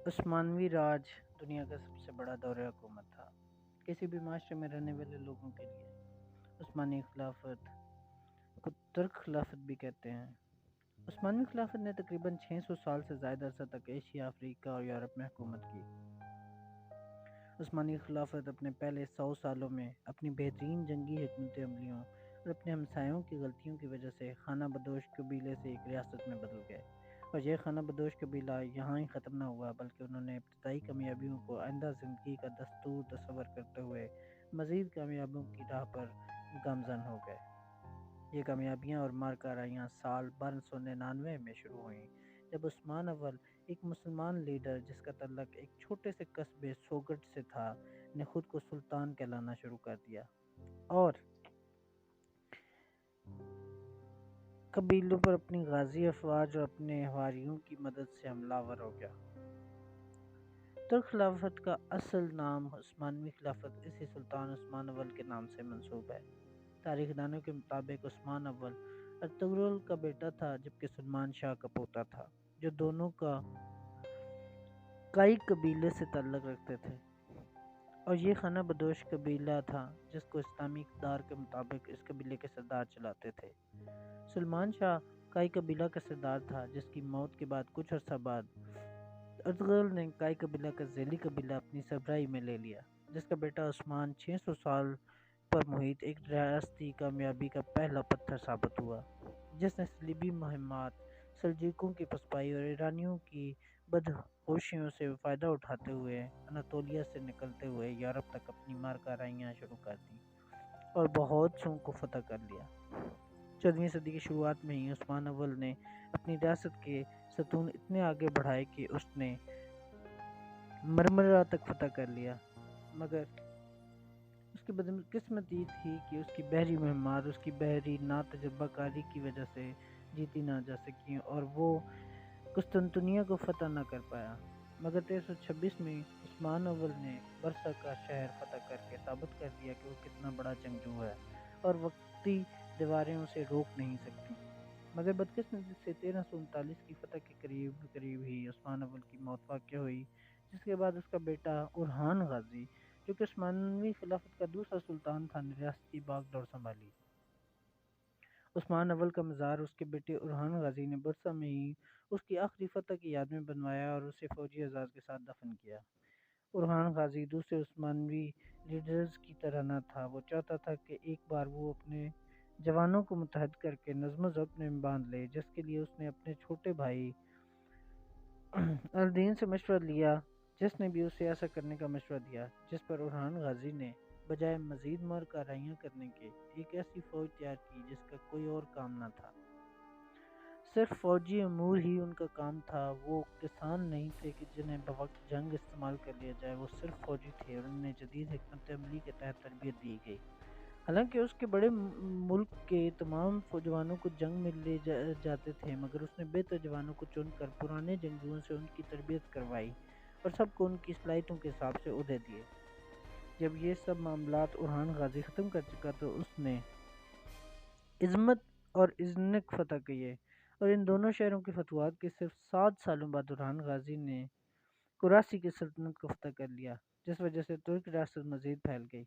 عثمانوی راج دنیا کا سب سے بڑا دور حکومت تھا۔ کسی بھی معاشرے میں رہنے والے لوگوں کے لیے عثمانی خلافت کو ترک خلافت بھی کہتے ہیں۔ عثمانی خلافت نے تقریباً 600 سال سے زائد عرصہ تک ایشیا، افریقہ اور یورپ میں حکومت کی۔ عثمانی خلافت اپنے پہلے 100 سالوں میں اپنی بہترین جنگی حکمت عملیوں اور اپنے ہمسایوں کی غلطیوں کی وجہ سے خانہ بدوش قبیلے سے ایک ریاست میں بدل گئے، اور یہ خانہ بدوش قبیلہ یہاں ہی ختم نہ ہوا بلکہ انہوں نے ابتدائی کامیابیوں کو آئندہ زندگی کا دستور تصور کرتے ہوئے مزید کامیابیوں کی راہ پر گامزن ہو گئے۔ یہ کامیابیاں اور مارکارائیاں سال 1299 میں شروع ہوئیں، جب عثمان اول، ایک مسلمان لیڈر جس کا تعلق ایک چھوٹے سے قصبے سوگٹ سے تھا، نے خود کو سلطان کہلانا شروع کر دیا اور قبیلوں پر اپنی غازی افواج اور اپنے حواریوں کی مدد سے حملہ آور ہو گیا۔ ترک خلافت کا اصل نام عثمانوی خلافت اسی سلطان عثمان اول کے نام سے منسوب ہے۔ تاریخ دانوں کے مطابق عثمان اول ارطغرل کا بیٹا تھا، جبکہ سلمان شاہ کا پوتا تھا، جو دونوں کا کائی قبیلے سے تعلق رکھتے تھے، اور یہ خانہ بدوش قبیلہ تھا جس کو اسلامی اقدار کے مطابق اس قبیلے کے سردار چلاتے تھے۔ سلمان شاہ کائی قبیلہ کا سردار تھا، جس کی موت کے بعد کچھ عرصہ بعد ارطغرل نے کائی قبیلہ کا ذیلی قبیلہ اپنی سربراہی میں لے لیا، جس کا بیٹا عثمان 600 سال پر محیط ایک ریاستی کامیابی کا پہلا پتھر ثابت ہوا، جس نے صلیبی مہمات، سلجوقیوں کی پسپائی اور ایرانیوں کی بدہوشیوں سے فائدہ اٹھاتے ہوئے اناطولیہ سے نکلتے ہوئے یورپ تک اپنی مارکارائیاں شروع کر دیں اور بہت سوں کو فتح کر لیا۔ 14ویں صدی کی شروعات میں ہی عثمان اول نے اپنی ریاست کے ستون اتنے آگے بڑھائے کہ اس نے مرمرہ تک فتح کر لیا، مگر اس کی بدقسمتی تھی کہ اس کی بحری مہمات اس کی بحری ناتجربہ کاری کی وجہ سے جیتی نہ جا سکیں اور وہ قسطنطنیہ کو فتح نہ کر پایا۔ مگر 1326 میں عثمان اول نے برسا کا شہر فتح کر کے ثابت کر دیا کہ وہ کتنا بڑا جنگجو ہے اور وقتی دیواریں اسے روک نہیں سکتی۔ مگر بدقسمتی سے 1339 کی فتح کے قریب قریب ہی عثمان اول کی موت واقع ہوئی، جس کے بعد اس کا بیٹا اورحان غازی، جو کہ عثمانوی خلافت کا دوسرا سلطان تھا، نے ریاست کی باغ ڈور سنبھالی۔ عثمان اول کا مزار اس کے بیٹے اورحان غازی نے برسا میں ہی اس کی آخری فتح کی یاد میں بنوایا اور اسے فوجی اعزاز کے ساتھ دفن کیا۔ اورحان غازی دوسرے عثمانوی لیڈرز کی طرح نہ تھا، وہ چاہتا تھا کہ ایک بار وہ اپنے جوانوں کو متحد کر کے نظم و ضبط میں باندھ لے، جس کے لیے اس نے اپنے چھوٹے بھائی الدین سے مشورہ لیا، جس نے بھی اسے ایسا کرنے کا مشورہ دیا، جس پر اورحان غازی نے بجائے مزید مارکارائیاں کرنے کے ایک ایسی فوج تیار کی جس کا کوئی اور کام نہ تھا۔ صرف فوجی امور ہی ان کا کام تھا، وہ کسان نہیں تھے کہ جنہیں بوقت جنگ استعمال کر لیا جائے، وہ صرف فوجی تھے اور انہیں جدید حکمت عملی کے تحت تربیت دی گئی۔ حالانکہ اس کے بڑے ملک کے تمام جوانوں کو جنگ میں لے جاتے تھے، مگر اس نے بہتر جوانوں کو چن کر پرانے جنگجوؤں سے ان کی تربیت کروائی اور سب کو ان کی صلاحیتوں کے حساب سے عہدے دیے۔ جب یہ سب معاملات اورحان غازی ختم کر چکا تو اس نے عظمت اور ازنک فتح کیے، اور ان دونوں شہروں کے فتوحات کے صرف 7 سالوں بعد اورحان غازی نے کراسی کی سلطنت کو فتح کر لیا، جس وجہ سے ترک ریاست مزید پھیل گئی۔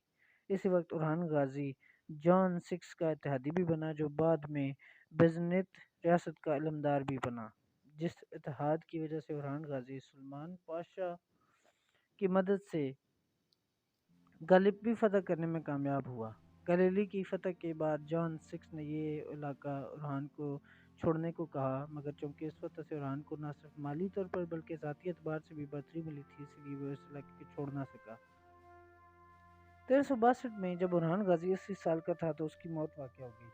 اسی وقت اورحان غازی جان سکس کا اتحادی بھی بنا، جو بعد میں بیزنٹ ریاست کا علمدار بھی بنا، جس اتحاد کی وجہ سے اورحان غازی سلمان پاشا کی مدد سے گالیپی فتح کرنے میں کامیاب ہوا۔ گالیلی کی فتح کے بعد جان سکس نے یہ علاقہ اورحان کو چھوڑنے کو کہا، مگر چونکہ اس فتح سے اورحان کو نہ صرف مالی طور پر بلکہ ذاتی اعتبار سے بھی برتری ملی تھی، اس لیے وہ اس علاقے کو چھوڑ نہ سکا۔ 1362 میں جب اورحان غازی 80 سال کا تھا تو اس کی موت واقع ہو گئی۔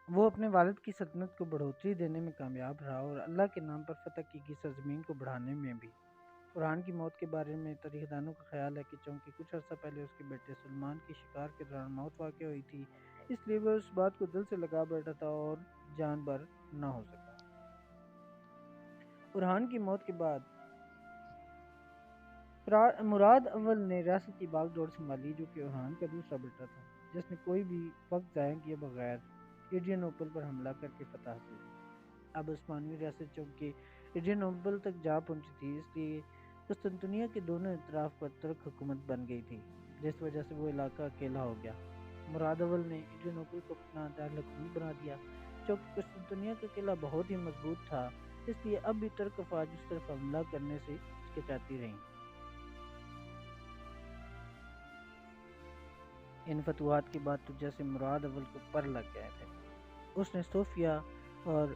وہ اپنے والد کی سلطنت کو بڑھوتری دینے میں کامیاب رہا اور اللہ کے نام پر فتح کی گئی سرزمین کو بڑھانے میں بھی۔ اورحان کی موت کے بارے میں تاریخ دانوں کا خیال ہے کہ چونکہ کچھ عرصہ پہلے اس کے بیٹے سلمان کی شکار کے دوران موت واقع ہوئی تھی، اس لیے وہ اس بات کو دل سے لگا بیٹھا تھا اور جان بر نہ ہو سکا۔ اورحان کی موت کے بعد مراد اول نے ریاست کی باغ ڈور سنبھالی، جو کہ اورحان کا دوسرا بیٹا تھا، جس نے کوئی بھی وقت ضائع کیے بغیر ایڈریانوپل پر حملہ کر کے فتح حاصل کی۔ اب عثمانوی ریاست چونکہ ایڈریانوپل تک جا پہنچی تھی، اس لیے قسطنطنیہ کے دونوں اطراف پر ترک حکومت بن گئی تھی، جس وجہ سے وہ علاقہ اکیلا ہو گیا۔ مراد اول نے ایڈریانوپل کو اپنا دارالحکومت بنا دیا، چونکہ قسطنطنیہ کا قلعہ بہت ہی مضبوط تھا، اس لیے اب بھی ترک افواج اس طرف حملہ کرنے سے ہچکچاتی رہیں۔ ان فتوحات کے بعد تو جیسے مراد اول کو پر لگ گئے تھے، اس نے صوفیا اور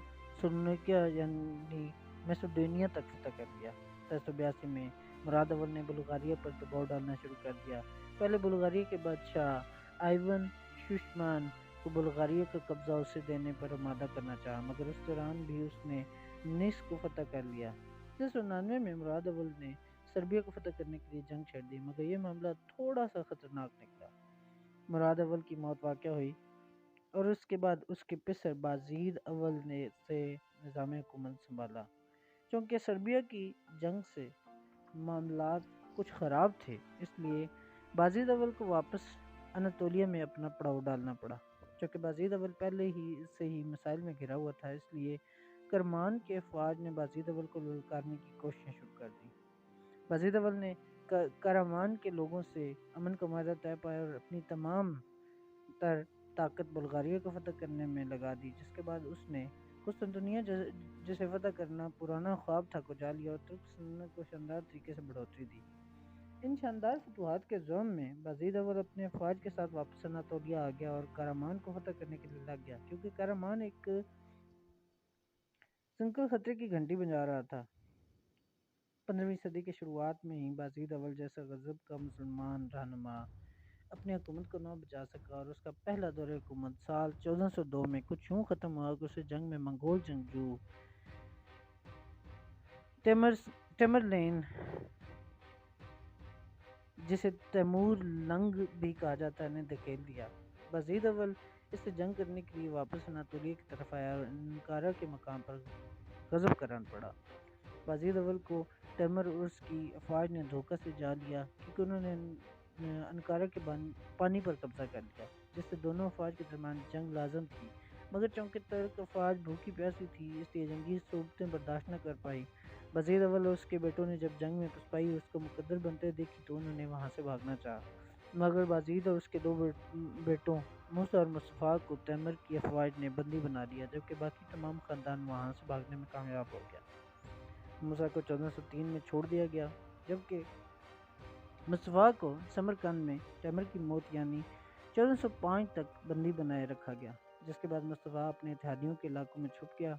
سلونیکیا یعنی میسوڈونیا تک فتح کر لیا۔ 1382 میں مراد اول نے بلغاریہ پر دباؤ ڈالنا شروع کر دیا۔ پہلے بلغاریہ کے بادشاہ آئیون شوشمان کو بلغاریہ کا قبضہ اسے دینے پر آمادہ کرنا چاہا، مگر اس دوران بھی اس نے نس کو فتح کر لیا۔ 1399 میں مراد اول نے سربیا کو فتح کرنے کے لیے جنگ چھیڑ دی، مگر یہ معاملہ تھوڑا سا خطرناک نکلا۔ مراد اول کی موت واقع ہوئی اور اس کے بعد اس کے پسر بازید اول نے سے نظام حکومت سنبھالا۔ چونکہ سربیا کی جنگ سے معاملات کچھ خراب تھے، اس لیے بازید اول کو واپس اناتولیہ میں اپنا پڑاؤ ڈالنا پڑا۔ چونکہ بازید اول پہلے ہی سے ہی مسائل میں گھرا ہوا تھا، اس لیے کرمان کے افواج نے بازید اول کو للکارنے کی کوششیں شروع کر دی۔ بازید اول نے کرامان کے لوگوں سے امن کا معاہدہ طے پایا اور اپنی تمام تر طاقت بلغاریہ کو فتح کرنے میں لگا دی، جس کے بعد اس نے قسطنطنیہ جسے فتح کرنا پرانا خواب تھا کو جا لیا اور ترک سلطنت کو شاندار طریقے سے بڑھوتری دی۔ ان شاندار فتوحات کے زوم میں بازید اول اپنے افواج کے ساتھ واپس اناتولیہ آ گیا اور کرامان کو فتح کرنے کے لیے لگ گیا، کیونکہ کرامان ایک سنکل خطرے کی گھنٹی بجا رہا تھا۔ 15ویں صدی کے شروعات میں ہی بازید اول جیسا غضب کا مسلمان رہنما اپنی حکومت کو نہ بچا سکا اور اس کا پہلا دور حکومت سال 1402 میں کچھ یوں ختم ہوا کہ اسے جنگ میں منگول جنگجو ٹیمرلین، جسے تیمور لنگ بھی کہا جاتا ہے، نے دھکیل دیا۔ بازید اول اس سے جنگ کرنے کے لیے واپس اناتولیہ کی طرف آیا اور انکارا کے مقام پر غضب کرنا پڑا۔ بازید اول کو تیمور ارس کی افواج نے دھوکہ سے جا لیا، کیونکہ انہوں نے انکارا کے پانی پر قبضہ کر لیا، جس سے دونوں افواج کے درمیان جنگ لازم تھی، مگر چونکہ ترک افواج بھوکی پیاسی تھی، اس لیے جنگی صعوبتیں برداشت نہ کر پائی۔ بازید اول اور اس کے بیٹوں نے جب جنگ میں پسپائی اور اس کو مقدر بنتے دیکھی تو انہوں نے وہاں سے بھاگنا چاہا، مگر بازید اور اس کے دو بیٹوں موسیٰ اور مصطفیٰ کو تیمور کی افواج نے بندی بنا لیا، جبکہ باقی تمام خاندان وہاں سے بھاگنے میں کامیاب ہو گیا۔ موسیٰ کو 1403 میں چھوڑ دیا گیا، جبکہ مصطفیٰ کو سمرقند میں تیمور کی موت یعنی 1405 تک بندی بنائے رکھا گیا، جس کے بعد مصطفیٰ اپنے اتحادیوں کے علاقوں میں چھپ گیا۔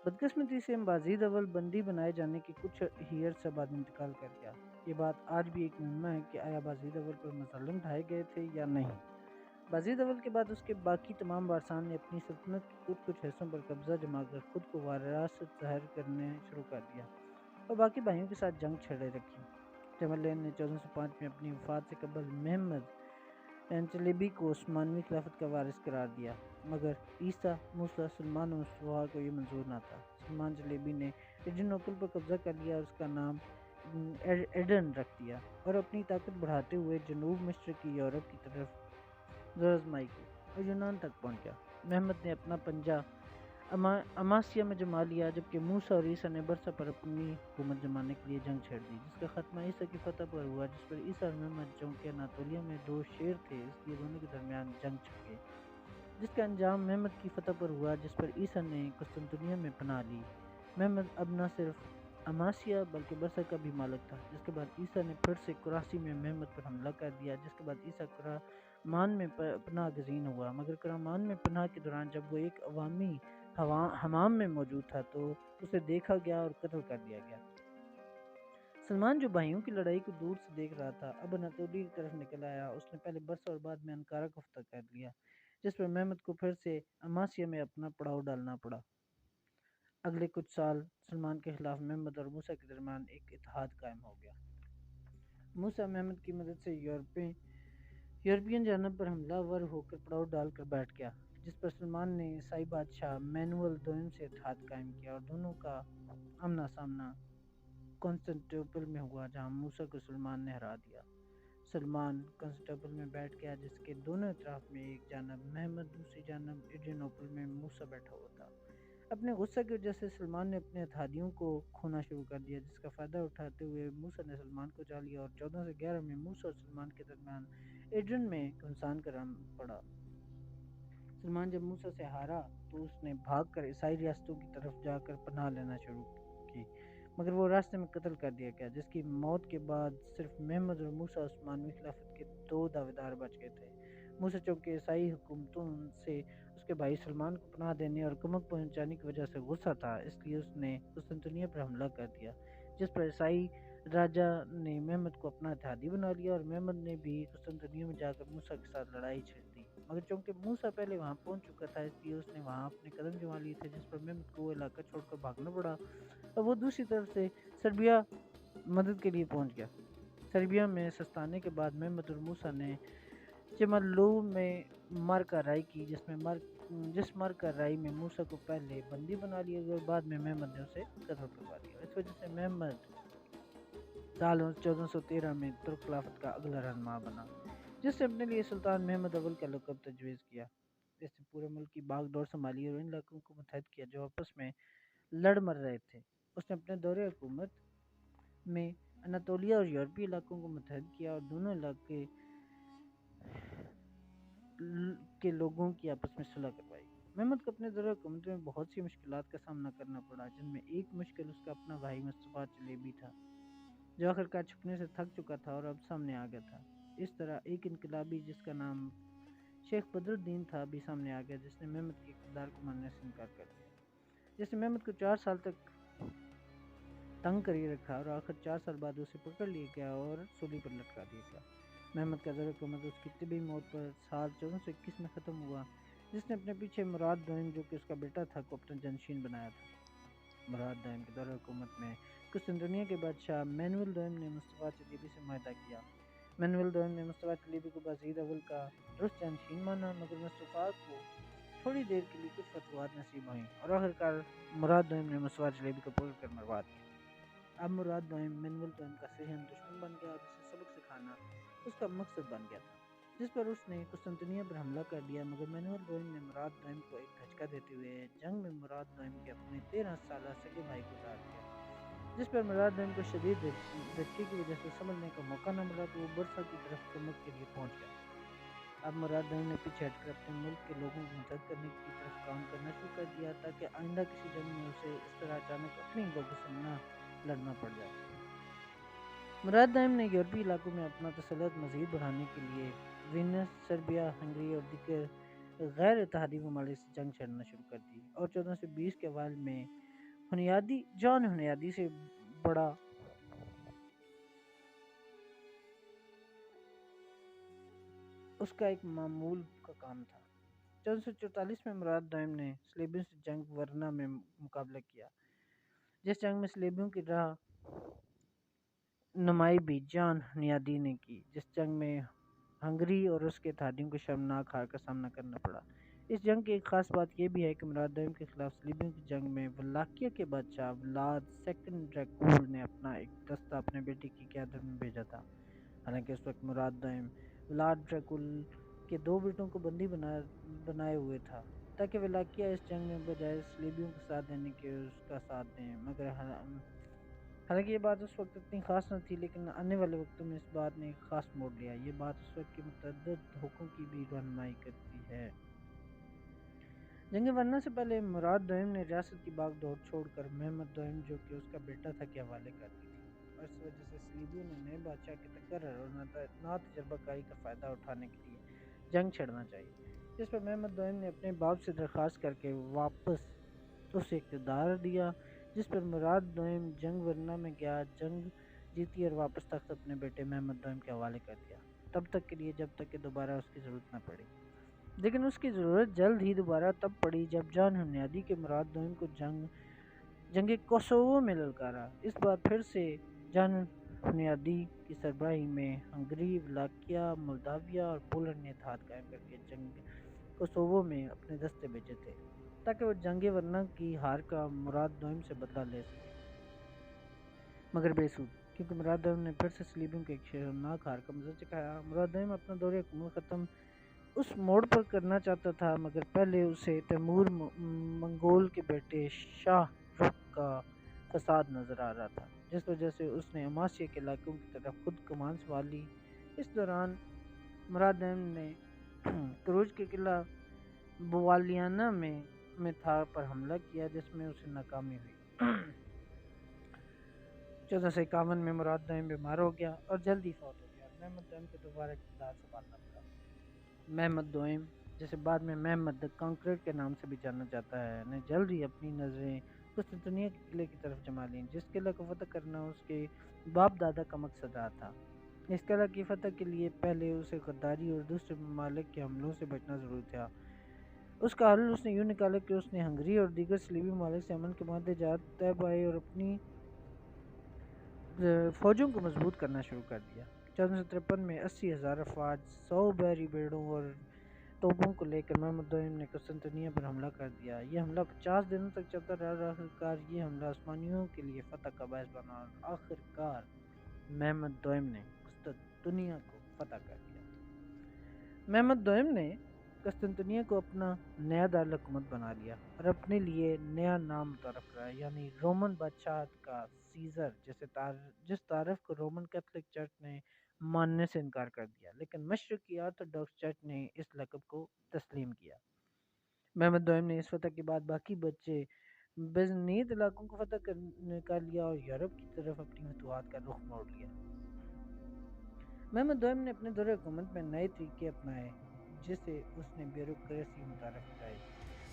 بدقسمتی سے بازید اول بندی بنائے جانے کے کچھ ہی عرصہ بعد انتقال کر گیا۔ یہ بات آج بھی ایک معمہ ہے کہ آیا بازید اول پر مظالم ڈھائے گئے تھے یا نہیں۔ بازید اول کے بعد اس کے باقی تمام وارثان نے اپنی سلطنت کے کچھ حصوں پر قبضہ جما کر خود کو وراثت ظاہر کرنے شروع کر دیا اور باقی بھائیوں کے ساتھ جنگ چھڑے رکھی۔ ٹیمرلین نے 1405 میں اپنی وفات سے قبل محمد چلیبی کو عثمانوی خلافت کا وارث قرار دیا، مگر عیسیٰ، موسیٰ، سلمان اور مصطفیٰ کو یہ منظور نہ تھا۔ سلمان چلیبی نے ایڈریانوپل پر قبضہ کر لیا اور اس کا نام ایڈرن رکھ دیا اور اپنی طاقت بڑھاتے ہوئے جنوب مشرقی یورپ کی طرف زور آزمائی کی اور یونان تک پہنچا۔ محمد نے اپنا پنجہ اماسیا میں جما لیا، جبکہ موسیٰ اور عیسیٰ نے برسا پر اپنی حکومت جمانے کے لیے جنگ چھیڑ دی، جس کا خاتمہ عیسیٰ کی فتح پر ہوا، جس پر عیسیٰ اور محمد چونکہ اناتولیہ میں دو شیر تھے اس لیے دونوں کے درمیان جنگ چھڑ گئی، جس کا انجام محمد کی فتح پر ہوا، جس پر عیسیٰ نے قسطنطنیہ میں پناہ لی۔ محمد اب نہ صرف اماسیا بلکہ برسا کا بھی مالک تھا، جس کے بعد عیسیٰ نے پھر سے کراسی میں محمد پر حملہ کر دیا، جس کے بعد عیسیٰ کرامان میں پناہ گزین ہوا، مگر کرامان میں پناہ کے دوران جب وہ ایک عوامی حمام میں موجود تھا تو اسے دیکھا گیا اور قتل کر دیا گیا۔ سلمان جو بھائیوں کی لڑائی کو دور سے دیکھ رہا تھا، اب اناتولیہ کی طرف نکل آیا۔ اس نے پہلے برسا اور بعد میں انکارا کو فتح کر لیا، جس پر محمد کو پھر سے اماسیا میں اپنا پڑاؤ ڈالنا پڑا۔ اگلے کچھ سال سلمان کے خلاف محمد اور موسیٰ کے درمیان ایک اتحاد قائم ہو گیا۔ موسیٰ محمد کی مدد سے یورپین جانب پر حملہ ور ہو کر پڑاؤ ڈال کر بیٹھ گیا، جس پر سلمان نے عیسائی بادشاہ مینوئل دوئم سے اتحاد قائم کیا اور دونوں کا آمنا سامنا کنسٹنٹینوپل میں ہوا، جہاں موسیٰ کو سلمان نے ہرا دیا۔ سلمان کنسٹنٹینوپل میں بیٹھ گیا، جس کے دونوں اطراف میں ایک جانب محمد، دوسری جانب ایڈریانوپل میں موسیٰ بیٹھا ہوا تھا۔ اپنے غصہ کی وجہ سے سلمان نے اپنے اتحادیوں کو کھونا شروع کر دیا، جس کا فائدہ اٹھاتے ہوئے موسیٰ نے سلمان کو چا لیا اور 1411 میں موسیٰ اور سلمان کے درمیان ایڈرن میں گھمسان کرنا پڑا۔ سلمان جب موسیٰ سے ہارا تو اس نے بھاگ کر عیسائی ریاستوں کی طرف جا کر پناہ لینا شروع کی، مگر وہ راستے میں قتل کر دیا گیا، جس کی موت کے بعد صرف محمد اور موسیٰ عثمانوی خلافت کے دو دعویدار بچ گئے تھے۔ موسیٰ چونکہ عیسائی حکومتوں سے اس کے بھائی سلمان کو پناہ دینے اور کمک پہنچانے کی وجہ سے غصہ تھا، اس لیے اس نے قسطنطنیہ پر حملہ کر دیا، جس پر عیسائی راجہ نے محمد کو اپنا اتحادی بنا لیا اور محمد نے بھی قسطنطنیہ میں جا کر موسیٰ کے ساتھ لڑائی چھیڑ دی، مگر چونکہ موسیٰ پہلے وہاں پہنچ چکا تھا اس لیے اس نے وہاں اپنے قدم جما لیے تھے، جس پر محمد کو وہ علاقہ چھوڑ کر بھاگنا پڑا اور وہ دوسری طرف سے سربیا مدد کے لیے پہنچ گیا۔ سربیا میں سستانے کے بعد محمد اور موسیٰ نے چملو میں مارکا رائی کی، جس مارکا رائی میں موسیٰ کو پہلے بندی بنا لیا گیا اور بعد میں محمد نے اسے قتل کروا دیا۔ اس وجہ سے محمد سال 1413 میں ترک خلافت کا اگلا رہنما بنا، جس نے اپنے لیے سلطان محمد اول کا لقب تجویز کیا۔ اس نے پورے ملک کی باغ ڈور سنبھالی اور ان علاقوں کو متحد کیا جو آپس میں لڑ مر رہے تھے۔ اس نے اپنے دور حکومت میں اناطولیہ اور یورپی علاقوں کو متحد کیا اور دونوں علاقے کے لوگوں کی آپس میں صلح کروائی۔ محمد کو اپنے دور حکومت میں بہت سی مشکلات کا سامنا کرنا پڑا، جن میں ایک مشکل اس کا اپنا بھائی مصطفیٰ چلیبی تھا، جو آخرکار چھپنے سے تھک چکا تھا اور اب سامنے آ گیا تھا۔ اس طرح ایک انقلابی جس کا نام شیخ بدر الدین تھا بھی سامنے آ گیا، جس نے محمد کے اقتدار کو ماننے سے انکار کر دیا، جس نے محمد کو 4 سال تک تنگ کری رکھا اور آخر 4 سال بعد اسے پکڑ لیا گیا اور سولی پر لٹکا دیا گیا۔ محمد کا دور حکومت اس کی طبی موت پر سال 1421 میں ختم ہوا، جس نے اپنے پیچھے مراد دوئم جو کہ اس کا بیٹا تھا کو اپنا جانشین بنایا تھا۔ مراد دوئم کے دور حکومت میں قسطنطنیہ کے بادشاہ مینوئل دوئم نے مصطفیٰ چلیبی سے معاہدہ کیا۔ مینوئل دوئم نے مصطفیٰ چلیبی کو بازید اول کا درست جانشین مانا، مگر مصطفیٰ کو تھوڑی دیر کے لیے کچھ فتوحات نصیب ہوئیں اور آخرکار مراد دوئم نے مصطفیٰ چلیبی کو پکڑ کر مروا دیا۔ اب مراد دوئم مینوئل دوئم کا صحیح دشمن بن گیا اور اسے سبق سکھانا اس کا مقصد بن گیا تھا، جس پر اس نے قسطنطنیہ پر حملہ کر دیا، مگر مینوئل دوئم نے مراد دوئم کو ایک دھچکا دیتے ہوئے جنگ میں مراد دوئم کے اپنے 13 سالہ سگے بھائی کو ہرا دیا، جس پر مراد دوئم کو شدید دھچکے کی وجہ سے سمجھنے کا موقع نہ ملا تو وہ برسا کی طرف کمک کے لیے پہنچ گیا۔ اب مراد دوئم نے پیچھے ہٹ کر اپنے ملک کے لوگوں کو متحد کرنے کی طرف کام کرنا شروع کر دیا تاکہ آئندہ کسی جنگ میں اسے اس طرح اچانک اپنے لوگوں سے نہ لڑنا پڑ جائے۔ مراد دوئم نے یورپی علاقوں میں اپنا تسلط مزید بڑھانے کے لیے وینس، سربیا، ہنگری اور دیگر غیر اتحادی ممالک سے جنگ چھیڑنا شروع کر دی اور 1420 کے اوائل میں جان ہنیادی سے بڑا اس کا ایک معمول کا کام تھا۔ 1444 میں مراد دوئم نے صلیبیوں سے جنگ ورنا میں مقابلہ کیا، جس جنگ میں صلیبیوں کی راہ نمائی بھی جان ہنیادی نے کی، جس جنگ میں ہنگری اور اس کے اتحادیوں کو شرمناک ہار کا سامنا کرنا پڑا۔ اس جنگ کی ایک خاص بات یہ بھی ہے کہ مراد دوئم کے خلاف صلیبیوں کی جنگ میں ولاکیہ کے بادشاہ ولاد سیکنڈ ڈریکول نے اپنا ایک دستہ اپنے بیٹے کی قیادت میں بھیجا تھا۔ حالانکہ اس وقت مراد دوئم ولاد ڈریکول کے 2 بیٹوں کو بندی بنائے ہوئے تھا تاکہ ولاکیہ اس جنگ میں بجائے صلیبیوں کا ساتھ دینے کے اس کا ساتھ دیں، مگر حالانکہ یہ بات اس وقت اتنی خاص نہ تھی، لیکن آنے والے وقتوں میں اس بات نے ایک خاص موڑ لیا۔ یہ بات اس وقت کے متعدد دھوکوں کی بھی رہنمائی کرتی ہے۔ جنگ ورنا سے پہلے مراد دوئم نے ریاست کی باغ ڈور چھوڑ کر محمد دوئم جو کہ اس کا بیٹا تھا کے حوالے کر دی تھی، اور اس وجہ سے صلیبیوں نے نئے بادشاہ کے تقرر اور ناتجربہ کاری کا فائدہ اٹھانے کے لیے جنگ چھڑنا چاہیے، جس پر محمد دوئم نے اپنے باپ سے درخواست کر کے واپس اسے اقتدار دیا، جس پر مراد دوئم جنگ ورنا میں گیا، جنگ جیتی اور واپس تخت اپنے بیٹے محمد دوئم کے حوالے کر دیا، تب تک کے لیے جب تک کہ دوبارہ اس کی ضرورت نہ پڑی۔ لیکن اس کی ضرورت جلد ہی دوبارہ تب پڑی جب جان ہنیادی کے مراد دوئم کو جنگ کوسوو میں للکارا۔ اس بار پھر سے جان ہنیادی کی سربراہی میں ہنگری، ولاکیہ، مولداویا اور پولینڈ نے اتحاد قائم کر کے جنگ کوسوو میں اپنے دستے بھیجے تھے تاکہ وہ جنگ ورنا کی ہار کا مراد دوئم سے بدلہ لے سکے، مگر بے سود، کیونکہ مراد دوئم نے پھر سے صلیبیوں کے ایک شرمناک ہار کا مزہ چکھایا۔ مراد دوئم اپنا دور حکومت ختم اس موڑ پر کرنا چاہتا تھا، مگر پہلے اسے تیمور منگول کے بیٹے شاہ رخ کا فساد نظر آ رہا تھا، جس وجہ سے اس نے اماسیہ کے علاقوں کی طرف خود کمان سنبھال لی۔ اس دوران مرادم نے کروچ کے قلعہ بوالیانہ میں تھا پر حملہ کیا، جس میں اسے ناکامی ہوئی۔ 1451 میں مراد دوئم بیمار ہو گیا اور جلد ہی فوت ہو گیا اور محمد دوئم کو دوبارہ اقتدار سنبھالنا پڑا۔ محمد دوئم، جسے بعد میں محمد دی کانکرر کے نام سے بھی جانا جاتا ہے، نے جلد ہی اپنی نظریں قسطنطنیہ کے قلعے کی طرف جما لیں، جس قلعہ کو فتح کرنا اس کے باپ دادا کا مقصد رہا تھا۔ اس قلعہ کی فتح کے لیے پہلے اسے غداری اور دوسرے ممالک کے حملوں سے بچنا ضروری تھا۔ اس کا حل اس نے یوں نکالا کہ اس نے ہنگری اور دیگر صلیبی ممالک سے امن کے معاہدے جات طے پائے اور اپنی فوجوں کو مضبوط کرنا شروع کر دیا۔ 1453 میں 80,000 افواج، 100 بحری بیڑوں اور توپوں کو لے کر محمد دوئم نے قسطنطنیہ پر حملہ کر دیا۔ یہ حملہ 50 دنوں تک چلتا رہا اور آخرکار یہ حملہ عثمانیوں کے لیے فتح کا باعث بنا اور آخرکار محمد دوئم نے قسطنطنیہ کو فتح کر دیا۔ محمد دوئم نے قسطنطنیہ کو اپنا نیا دارالحکومت بنا لیا اور اپنے لیے نیا نام متعارف کرایا، یعنی رومن بادشاہت کا سیزر، جس تعارف کو رومن کیتھولک چرچ نے ماننے سے انکار کر دیا، لیکن مشرقی آرتھوڈاکس چرچ نے اس لقب کو تسلیم کیا۔ محمد دوئم نے اس فتح کے بعد باقی بچے بیزنٹین علاقوں کو فتح کر لیا اور یورپ کی طرف اپنی فتوحات کا رخ موڑ لیا۔ محمد دوئم نے اپنے دور حکومت میں نئے طریقے اپنائے، جسے اس نے بیوروکریسی متعارف کرائی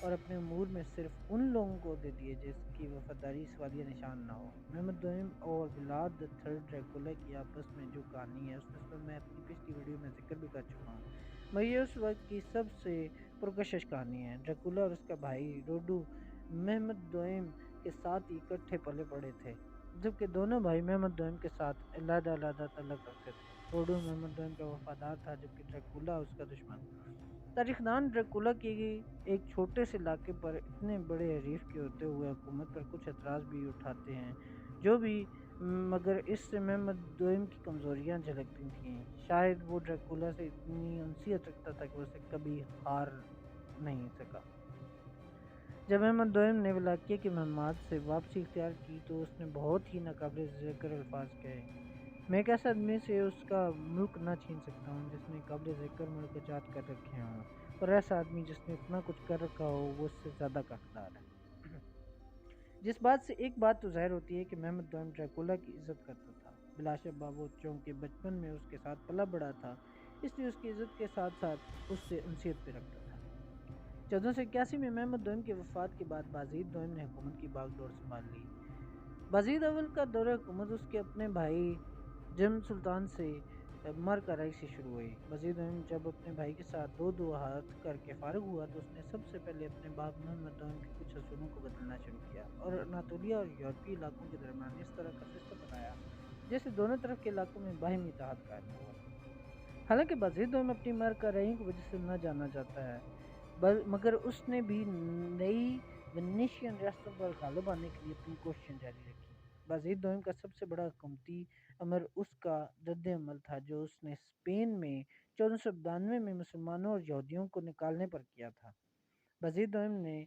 اور اپنے امور میں صرف ان لوگوں کو عہدے دیے جس کی وفاداری سوالیہ نشان نہ ہو۔ محمد دوئم اور ولاد III ڈریکولا کی آپس میں جو کہانی ہے، اس نسبت میں اپنی پچھلی ویڈیو میں ذکر بھی کر چکا ہوں، مگر یہ اس وقت کی سب سے پرکشش کہانی ہے۔ ڈریکولا اور اس کا بھائی روڈو محمد دوئم کے ساتھ ہی اکٹھے پلے بڑھے تھے، جبکہ دونوں بھائی محمد دوئم کے ساتھ علیحدہ علیحدہ تعلق رکھتے تھے۔ روڈو محمد دوئم کا وفادار تھا، جبکہ ڈریکولا اس کا دشمن۔ تاریخ دان ڈریکولا کی ایک چھوٹے سے علاقے پر اتنے بڑے حریف کے ہوتے ہوئے حکومت پر کچھ اعتراض بھی اٹھاتے ہیں، جو بھی، مگر اس سے محمد دوئم کی کمزوریاں جھلکتی تھیں۔ شاید وہ ڈریکولا سے اتنی انسیت رکھتا تھا کہ اسے کبھی ہار نہیں سکا۔ جب محمد دوئم نے ولاقیہ کی مہمات سے واپسی اختیار کی تو اس نے بہت ہی ناقابل ذکر الفاظ کہے: میں ایک ایسے آدمی سے اس کا ملک نہ چھین سکتا ہوں جس نے قابل ذکر ملک ایجاد کر رکھے ہوں، اور ایسا آدمی جس نے اتنا کچھ کر رکھا ہو وہ اس سے زیادہ کا حقدار ہے۔ جس بات سے ایک بات تو ظاہر ہوتی ہے کہ محمد دوئم ڈریکولا کی عزت کرتا تھا، بلا شبہ وہ چونکہ بچپن میں اس کے ساتھ پلا بڑا تھا، اس لیے اس کی عزت کے ساتھ ساتھ اس سے انسیت بھی رکھتا تھا۔ 1481 میں محمد دوئم کے وفات کے بعد بازید دوئم نے حکومت کی باغ ڈور سنبھال لی۔ بازید اول کا دور حکومت اس کے اپنے بھائی جم سلطان سے مر کرائی سے شروع ہوئی۔ بازید دوئم جب اپنے بھائی کے ساتھ دو ہاتھ کر کے فارغ ہوا تو اس نے سب سے پہلے اپنے باپ محمد دوئم کے کچھ اصولوں کو بدلنا شروع کیا اور اناطولیہ اور یورپی علاقوں کے درمیان اس طرح کا سسٹم بنایا جس سے دونوں طرف کے علاقوں میں باہمی اتحاد قائم ہوا۔ حالانکہ بازید دوئم اپنی مر کرائی کی وجہ سے نہ جانا جاتا ہے، مگر اس نے بھی نئی وینیشین ریاستوں پر غالب آنے کے لیے اپنی کوششیں جاری رکھی۔ بازید دوئم کا سب سے بڑا حکومتی امر اس کا رد عمل تھا جو اس نے اسپین میں 1492 میں مسلمانوں اور یہودیوں کو نکالنے پر کیا تھا۔ بازید دوئم نے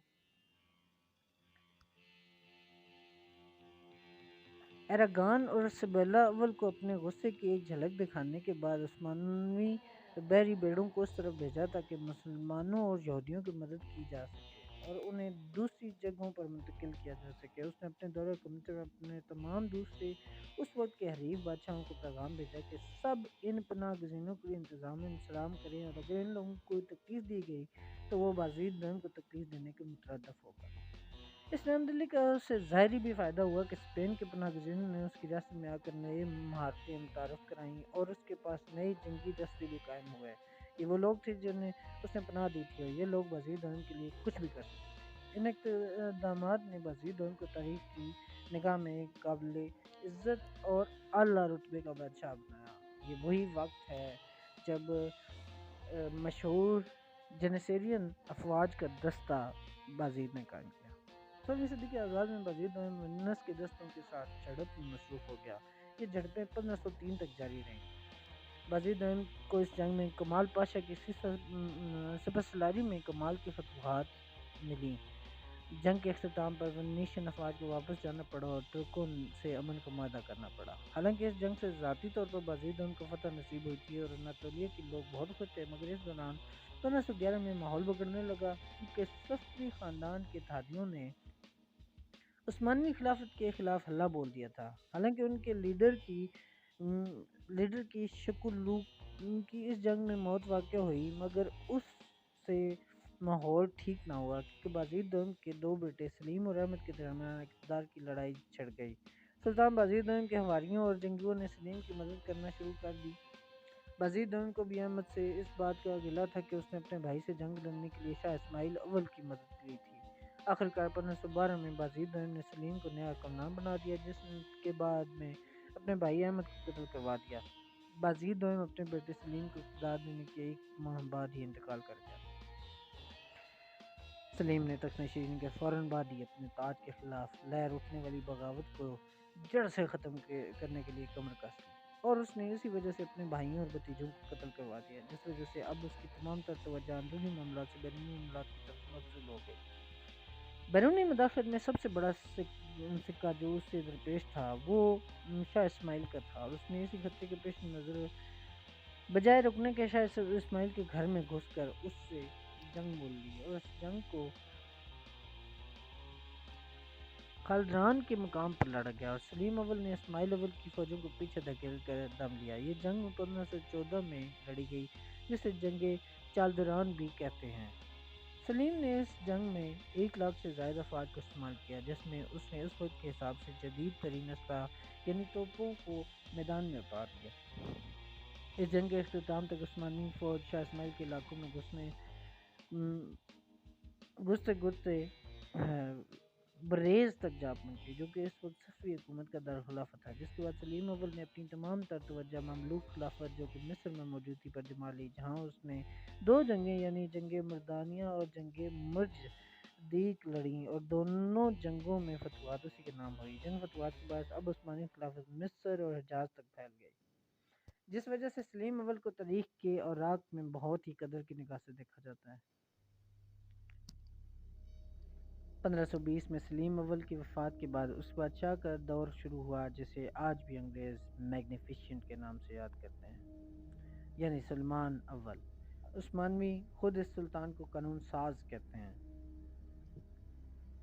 اراگان اور سبیلا اول کو اپنے غصے کی ایک جھلک دکھانے کے بعد عثمانوی بحری بیڑوں کو اس طرف بھیجا تاکہ مسلمانوں اور یہودیوں کی مدد کی جا سکے اور انہیں دوسری جگہوں پر منتقل کیا جا سکے۔ اس نے اپنے دور حکومت میں اپنے تمام دوسرے اس وقت کے حریف بادشاہوں کو پیغام بھیجا کہ سب ان پناہ گزینوں کے لیے انتظام میں انصرام کریں اور اگر ان لوگوں کو تکلیف دی گئی تو وہ بازید دوئم کو تکلیف دینے کے مترادف ہوگا۔ اس نرم دلی کا اسے ظاہری بھی فائدہ ہوا کہ اسپین کے پناہ گزینوں نے اس کی ریاست میں آ کر نئے مہارتیں متعارف کرائیں اور اس کے پاس نئے جنگی دستے بھی قائم ہوئے۔ یہ وہ لوگ تھے جنہیں اس نے پناہ دی تھی اور یہ لوگ بازید دوئم کے لیے کچھ بھی کر سکتے تھے۔ ان اقدامات نے بازید دوئم کو تاریخ کی نگاہ میں ایک قابل عزت اور اعلیٰ رتبے کا بادشاہ بنایا۔ یہ وہی وقت ہے جب مشہور جنیسریان افواج کا دستہ بازید نے قائم کیا۔ 16ویں صدی کے آغاز میں بازید دوئم وینس کے دستوں کے ساتھ جھڑپ میں مصروف ہو گیا۔ یہ جھڑپیں 1503 تک جاری رہیں۔ بازید دوم کو اس جنگ میں کمال پاشا کی سپہ سالاری میں کمال کی فتوحات ملی۔ جنگ کے اختتام پر ونیشین افواج کو واپس جانا پڑا اور ترکوں سے امن کا معاہدہ کرنا پڑا۔ حالانکہ اس جنگ سے ذاتی طور پر بازید کو فتح نصیب ہوئی تھی اور اناطولیہ کے لوگ بہت خوش تھے، مگر اس دوران 1511 میں ماحول بگڑنے لگا کیونکہ صفوی خاندان کے اتحادیوں نے عثمانوی خلافت کے خلاف حلہ بول دیا تھا۔ حالانکہ ان کے لیڈر کی شکلوک کی اس جنگ میں موت واقع ہوئی، مگر اس سے ماحول ٹھیک نہ ہوا کیونکہ بازید دوم کے دو بیٹے سلیم اور احمد کے درمیان اقتدار کی لڑائی چھڑ گئی۔ سلطان بازید دوم کے حواریوں اور جنگجوؤں نے سلیم کی مدد کرنا شروع کر دی۔ بازید دوم کو بھی احمد سے اس بات کا گلہ تھا کہ اس نے اپنے بھائی سے جنگ لڑنے کے لیے شاہ اسماعیل اول کی مدد لی تھی۔ آخرکار 1512 میں بازید دوم نے سلیم کو نیا حکمران بنا دیا، جس کے بعد میں اپنے بھائی احمد کو قتل کروا دیا۔ بازید دوم اپنے بیٹے سلیم کو اقتدار دینے کے ایک ماہ بعد ہی انتقال کر گیا۔ سلیم نے تخت نشینی کے فوراً بعد ہی اپنے تاج کے خلاف لہر اٹھنے والی بغاوت کو جڑ سے ختم کرنے کے لیے کمر کس لی، اور اس نے اسی وجہ سے اپنے بھائیوں اور بھتیجوں کو قتل کروا دیا، جس وجہ سے اب اس کی تمام تر توجہ اندرونی معاملات سے بیرونی معاملات کی طرف مبذول ہو گئی۔ بیرونی مداخلت میں سب سے بڑا سکہ جو اس سے درپیش تھا وہ شاہ اسماعیل کا تھا، اور اس نے اسی خطے کے پیش نظر بجائے رکنے کے شاہ اسماعیل کے گھر میں گھس کر اس سے جنگ مول لی اور اس جنگ کو خالدران کے مقام پر لڑا گیا، اور سلیم اول نے اسماعیل اول کی فوجوں کو پیچھے دھکیل کر دم لیا۔ یہ جنگ 1514 میں لڑی گئی، جسے جنگ چالدران بھی کہتے ہیں۔ سلیم نے اس جنگ میں 1,00,000 سے زائد افواج کو استعمال کیا، جس میں اس نے اس وقت کے حساب سے جدید ترین اسلحہ یعنی توپوں کو میدان میں اتار دیا۔ اس جنگ کے اختتام تک عثمانی فوج شاہ اسماعیل کے علاقوں میں گھستے بریز تک جا پہنچی، جو کہ اس وقت صفوی حکومت کا دارالخلافہ تھا، جس کے بعد سلیم اول نے اپنی تمام تر توجہ مملوک خلافت جو کہ مصر میں موجود تھی پر جما لی، جہاں اس نے دو جنگیں یعنی جنگ مردانیہ اور جنگ مرج دیق لڑیں، اور دونوں جنگوں میں فتوحات اسی کے نام ہوئی، جن فتوحات کے باعث اب عثمانی خلافت مصر اور حجاز تک پھیل گئی، جس وجہ سے سلیم اول کو تاریخ کے اوراق میں بہت ہی قدر کی نگاہ سے دیکھا جاتا ہے۔ 1520 میں سلیم اول کی وفات کے بعد اس بادشاہ کا دور شروع ہوا جسے آج بھی انگریز میگنیفیسنٹ کے نام سے یاد کرتے ہیں، یعنی سلمان اول۔ عثمانوی خود اس سلطان کو قانون ساز کہتے ہیں،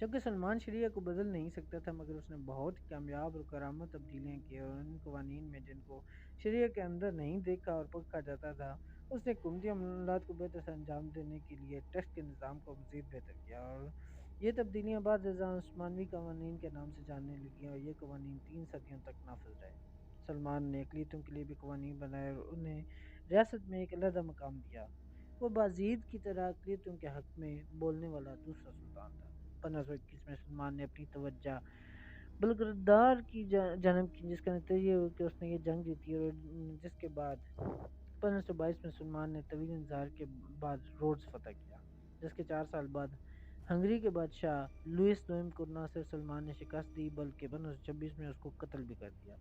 چونکہ سلمان شریعہ کو بدل نہیں سکتا تھا، مگر اس نے بہت کامیاب اور کارآمد تبدیلیاں کی، اور ان قوانین میں جن کو شریعہ کے اندر نہیں دیکھا اور پرکھا جاتا تھا، اس نے حکومتی عملیات کو بہتر سے انجام دینے کے لیے ٹیکس کے نظام کو مزید بہتر کیا، اور یہ تبدیلیاں بعد ازاں عثمانوی قوانین کے نام سے جاننے لگیں، اور یہ قوانین 3 صدیوں تک نافذ رہے۔ سلمان نے اقلیتوں کے لیے بھی قوانین بنائے اور انہیں ریاست میں ایک علیحدہ مقام دیا۔ وہ بازید کی طرح اقلیتوں کے حق میں بولنے والا دوسرا سلطان تھا۔ 1521 میں سلمان نے اپنی توجہ بلغرادار کی جانب کی، جس کا نتیجہ یہ ہوا کہ اس نے یہ جنگ جیتی، اور جس کے بعد 1522 میں سلمان نے طویل انتظار کے بعد روڈز فتح کیا، جس کے 4 سال بعد ہنگری کے بادشاہ لوئس دوم کو نہ صرف سلمان نے شکست دی بلکہ 1526 میں اس کو قتل بھی کر دیا۔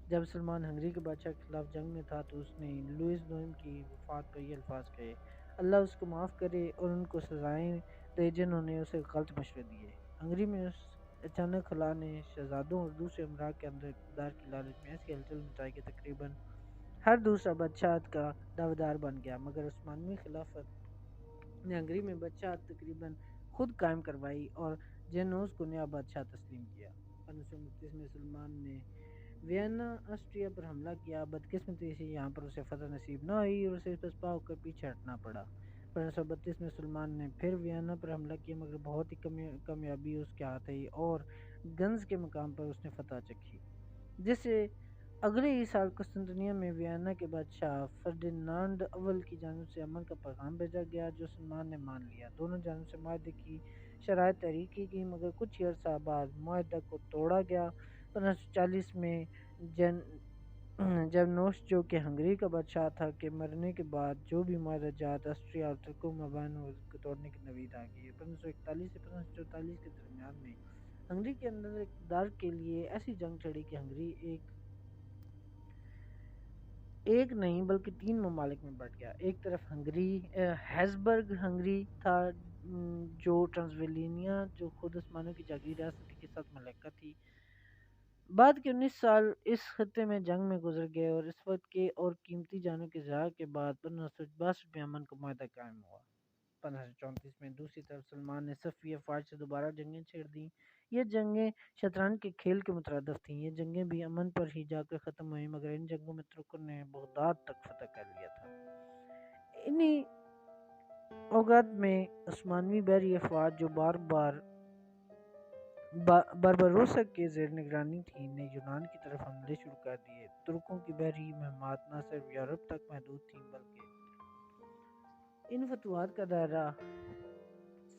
جب سلمان ہنگری کے بادشاہ کے خلاف جنگ میں تھا تو اس نے لوئس دوم کی وفات پر یہ الفاظ کہے: اللہ اس کو معاف کرے اور ان کو سزائیں دے جنہوں نے اسے غلط مشورے دیے۔ ہنگری میں اس اچانک خلا نے شہزادوں اور دوسرے امراء کے اندر اقتدار کی لالچ میں ایسی ہلچل مچائی کہ تقریباً ہر دوسرا بادشاہت کا دعویدار بن گیا، مگر عثمانوی خلافت نے ہنگری میں بادشاہت تقریباً خود قائم کروائی اور جینوس کو نیا بادشاہ تسلیم کیا۔ 1529 میں سلمان نے وینا آسٹریا پر حملہ کیا، بدقسمتی سے یہاں پر اسے فتح نصیب نہ ہوئی اور اسے پسپا ہو کر پیچھے ہٹنا پڑا۔ 1532 میں سلمان نے پھر وینا پر حملہ کیا، مگر بہت ہی کامیابی اس کے ہاتھ آئی اور گنز کے مقام پر اس نے فتح چکھی، جس سے اگلے ہی سال قسطنطنیہ میں وینا کے بادشاہ فردینانڈ اول کی جانب سے امن کا پیغام بھیجا گیا، جو سلمان نے مان لیا۔ دونوں جانب سے معاہدے کی شرائط تحریر کی گئی، مگر کچھ ہی عرصہ بعد معاہدہ کو توڑا گیا۔ 1540 میں جب جو کہ ہنگری کا بادشاہ تھا کے مرنے کے بعد جو بھی معاہدہ جات آسٹریا اور ترکوں مابین کو توڑنے کی نوید آ گئی۔ 1541 سے 1544 کے درمیان میں ہنگری کے اندر اقتدار کے لیے ایسی جنگ چھڑی کہ ہنگری ایک ایک نہیں بلکہ تین ممالک میں بٹ گیا۔ ایک طرف ہنگری ہیزبرگ ہنگری تھا، جو ٹرانسویلینیا جو خود عثمانیوں کی جاگیری ریاستی کے ساتھ ملحقہ تھی۔ بعد کے 19 سال اس خطے میں جنگ میں گزر گئے اور اس وقت کے اور قیمتی جانوں کے ضیاع کے بعد 1562 میں امن کا معاہدہ قائم ہوا۔ 1534 میں دوسری طرف سلمان نے صفوی افواج سے دوبارہ جنگیں چھیڑ دیں۔ یہ جنگیں شطرنج کے کھیل کے مترادف تھیں۔ یہ جنگیں بھی امن پر ہی جا کر ختم ہوئیں، مگر ان جنگوں میں ترکوں نے بغداد تک فتح کر لیا تھا۔ انہی اوقات میں عثمانوی بحری افواج جو باربروسا کے زیر نگرانی تھی نے یونان کی طرف حملے شروع کر دیے۔ ترکوں کی بحری مہمات نہ صرف یورپ تک محدود تھیں بلکہ ان فتوحات کا دائرہ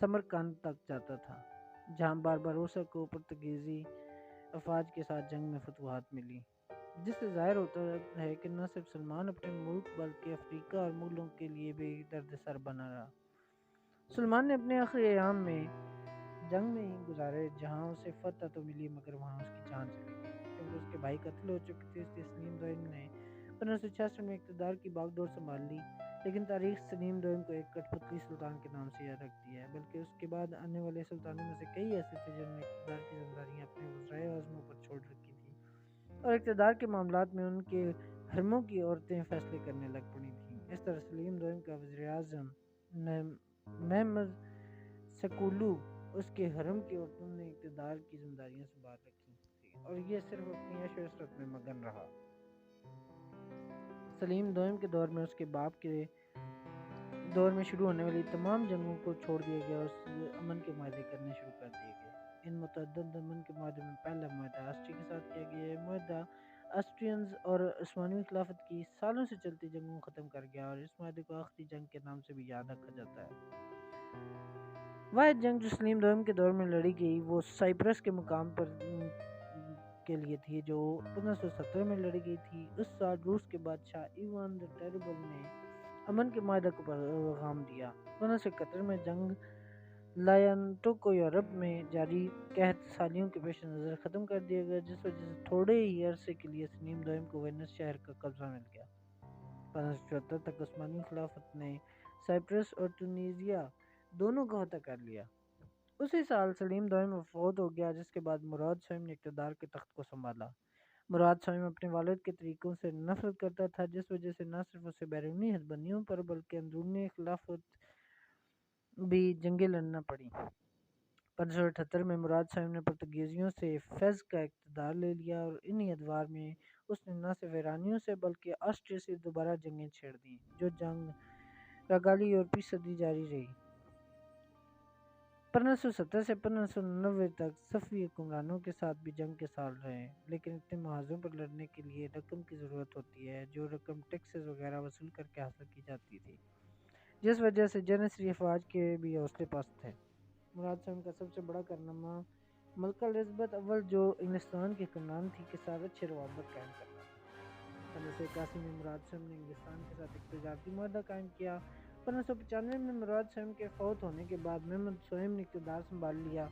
سمرقند تک جاتا تھا، جہاں باربروسا کو پرتگیزی افواج کے ساتھ جنگ میں فتوحات ملی، جس سے ظاہر ہوتا ہے کہ نہ صرف سلمان اپنے ملک بلکہ افریقہ اور مغلوں کے لیے بھی درد سر بنا رہا۔ سلمان نے اپنے آخری ایام میں جنگ میں ہی گزارے، جہاں اسے فتح تو ملی مگر وہاں اس کی جان چلی گئی، کیونکہ اس کے بھائی قتل ہو چکے تھے۔ اس لیے سلیم دوئم نے 1566 میں اقتدار کی باغ ڈور سنبھال لی، لیکن تاریخ سلیم دوئم کو ایک کٹ پتلی سلطان کے نام سے یاد رکھتی ہے، بلکہ اس کے بعد آنے والے سلطانوں میں سے کئی ایسے تھے جنہوں نے اقتدار کی ذمہ داریاں اپنے وزرائے اعظموں پر چھوڑ رکھی تھی، اور اقتدار کے معاملات میں ان کے حرموں کی عورتیں فیصلے کرنے لگ پڑی تھیں۔ اس طرح سلیم دوئم کا وزیر اعظم محمد سکولو اس کے حرم کی عورتوں نے اقتدار کی ذمہ داریاں سنبھال رکھی تھی، اور یہ صرف اپنی عیش و عشرت میں مگن رہا۔ سلیم دوئم کے دور میں اس کے باپ کے دور میں شروع ہونے والی تمام جنگوں کو چھوڑ دیا گیا اور امن کے معاہدے کرنے شروع کر دیے گئے۔ ان متعدد امن کے معاہدوں میں پہلا معاہدہ آسٹری کے ساتھ کیا گیا۔ یہ معاہدہ آسٹریئنز اور عثمانوی خلافت کی سالوں سے چلتی جنگوں کو ختم کر گیا، اور اس معاہدے کو آخری جنگ کے نام سے بھی یاد رکھا جاتا ہے۔ واحد جنگ جو سلیم دوئم کے دور میں لڑی گئی وہ سائپرس کے مقام پر کے لیے تھی، جو 1570 میں لڑی گئی تھی۔ اس سال روس کے بادشاہ ایوان دی ٹیربل نے امن کے معاہدہ کو پیغام دیا۔ 1571 میں جنگ لائنٹو کو یورپ میں جاری قحط سالیوں کے پیش نظر ختم کر دیا گیا، جس وجہ سے تھوڑے ہی عرصے کے لیے سلیم دوئم کو وینس شہر کا قبضہ مل گیا۔ 1574 تک عثمانی خلافت نے سائپرس اور ٹونیزیا دونوں کو فتح کر لیا۔ اسی سال سلیم دوئم فوت ہو گیا، جس کے بعد مراد سوئم نے اقتدار کے تخت کو سنبھالا۔ مراد سوئم اپنے والد کے طریقوں سے نفرت کرتا تھا، جس وجہ سے نہ صرف اسے بیرونی حدبندیوں پر بلکہ اندرونی خلافت بھی جنگیں لڑنا پڑیں۔ 1578 میں مراد سوئم نے پرتگیزیوں سے فیض کا اقتدار لے لیا، اور انہی ادوار میں اس نے نہ صرف ایرانیوں سے بلکہ آسٹریا سے دوبارہ جنگیں چھیڑ دیں، جو جنگ راگالی یورپی صدی جاری رہی۔ 1570 سے 1590 تک صفوی حکمرانوں کے ساتھ بھی جنگ کے سال رہے، لیکن اتنے محاذوں پر لڑنے کے لیے رقم کی ضرورت ہوتی ہے، جو رقم ٹیکسز وغیرہ وصول کر کے حاصل کی جاتی تھی، جس وجہ سے جنیسری افواج کے بھی حوصلے پست تھے۔ مراد سوئم کا سب سے بڑا کارنامہ ملکہ الزبتھ اول جو انگلستان کی حکمران تھی کے ساتھ اچھے روابط قائم کرنا تھا۔ 1581 میں مراد سوئم نے انگلستان کے ساتھ ایک تجارتی معاہدہ قائم کیا۔ 1595 میں مراد سوئم کے فوت ہونے کے بعد محمد سوئم نے اقتدار سنبھال لیا۔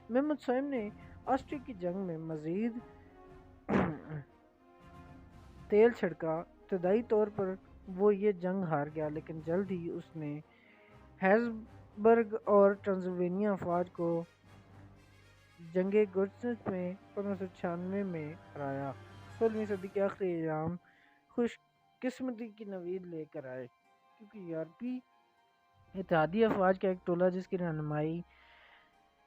محمد سوئم نے آسٹریا کی جنگ میں مزید تیل چھڑکا۔ ابتدائی طور پر وہ یہ جنگ ہار گیا، لیکن جلد ہی اس نے ہیزبرگ اور ٹرانسلوینیا افواج کو جنگ گرچنس میں 1596 میں ہرایا۔ 16ویں صدی کے آخری ایام خوش قسمتی کی نوید لے کر آئے، کیونکہ یورپی اتحادی افواج کا ایک ٹولہ جس کی رہنمائی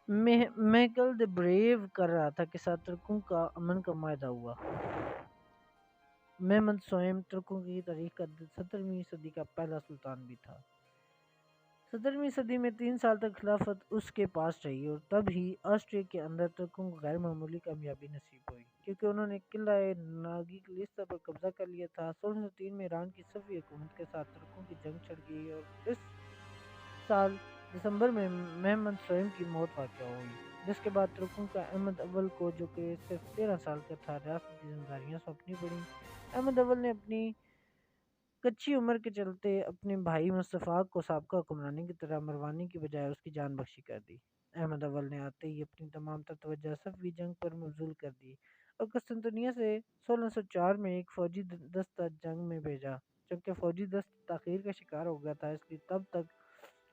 میکل دی بریو کر رہا تھا کے ساتھ ترکوں کا امن کا معاہدہ ہوا۔ محمد سوئم ترکوں کی تاریخ کا 17ویں صدی کا پہلا سلطان بھی تھا۔ 17ویں صدی میں 3 سال تک خلافت اس کے پاس رہی، اور تب ہی آسٹریا کے اندر ترکوں کو غیر معمولی کامیابی نصیب ہوئی، کیونکہ انہوں نے قلعہ ناگی کلیسا پر قبضہ کر لیا تھا۔ 1603 میں ایران کی صفوی حکومت کے ساتھ ترکوں کی جنگ چھڑ گئی، اور اس سال دسمبر میں محمد سوئم کی موت واقع ہوئی، جس کے بعد ترکوں کا احمد اول کو، جو کہ صرف 13 سال کا تھا، ریاست کی ذمہ داریاں سونپنی پڑیں۔ احمد اول نے اپنی کچی عمر کے چلتے اپنے بھائی مصطفیٰ کو سابقہ حکمرانی کی طرح مروانے کی بجائے اس کی جان بخشی کر دی۔ احمد اول نے آتے ہی اپنی تمام تر توجہ صفوی جنگ پر مبذول کر دی۔ اور قسطنطنیہ سے 1604 میں ایک فوجی دستہ جنگ میں بھیجا۔ جبکہ فوجی دست تاخیر کا شکار ہو گیا تھا، اس لیے تب تک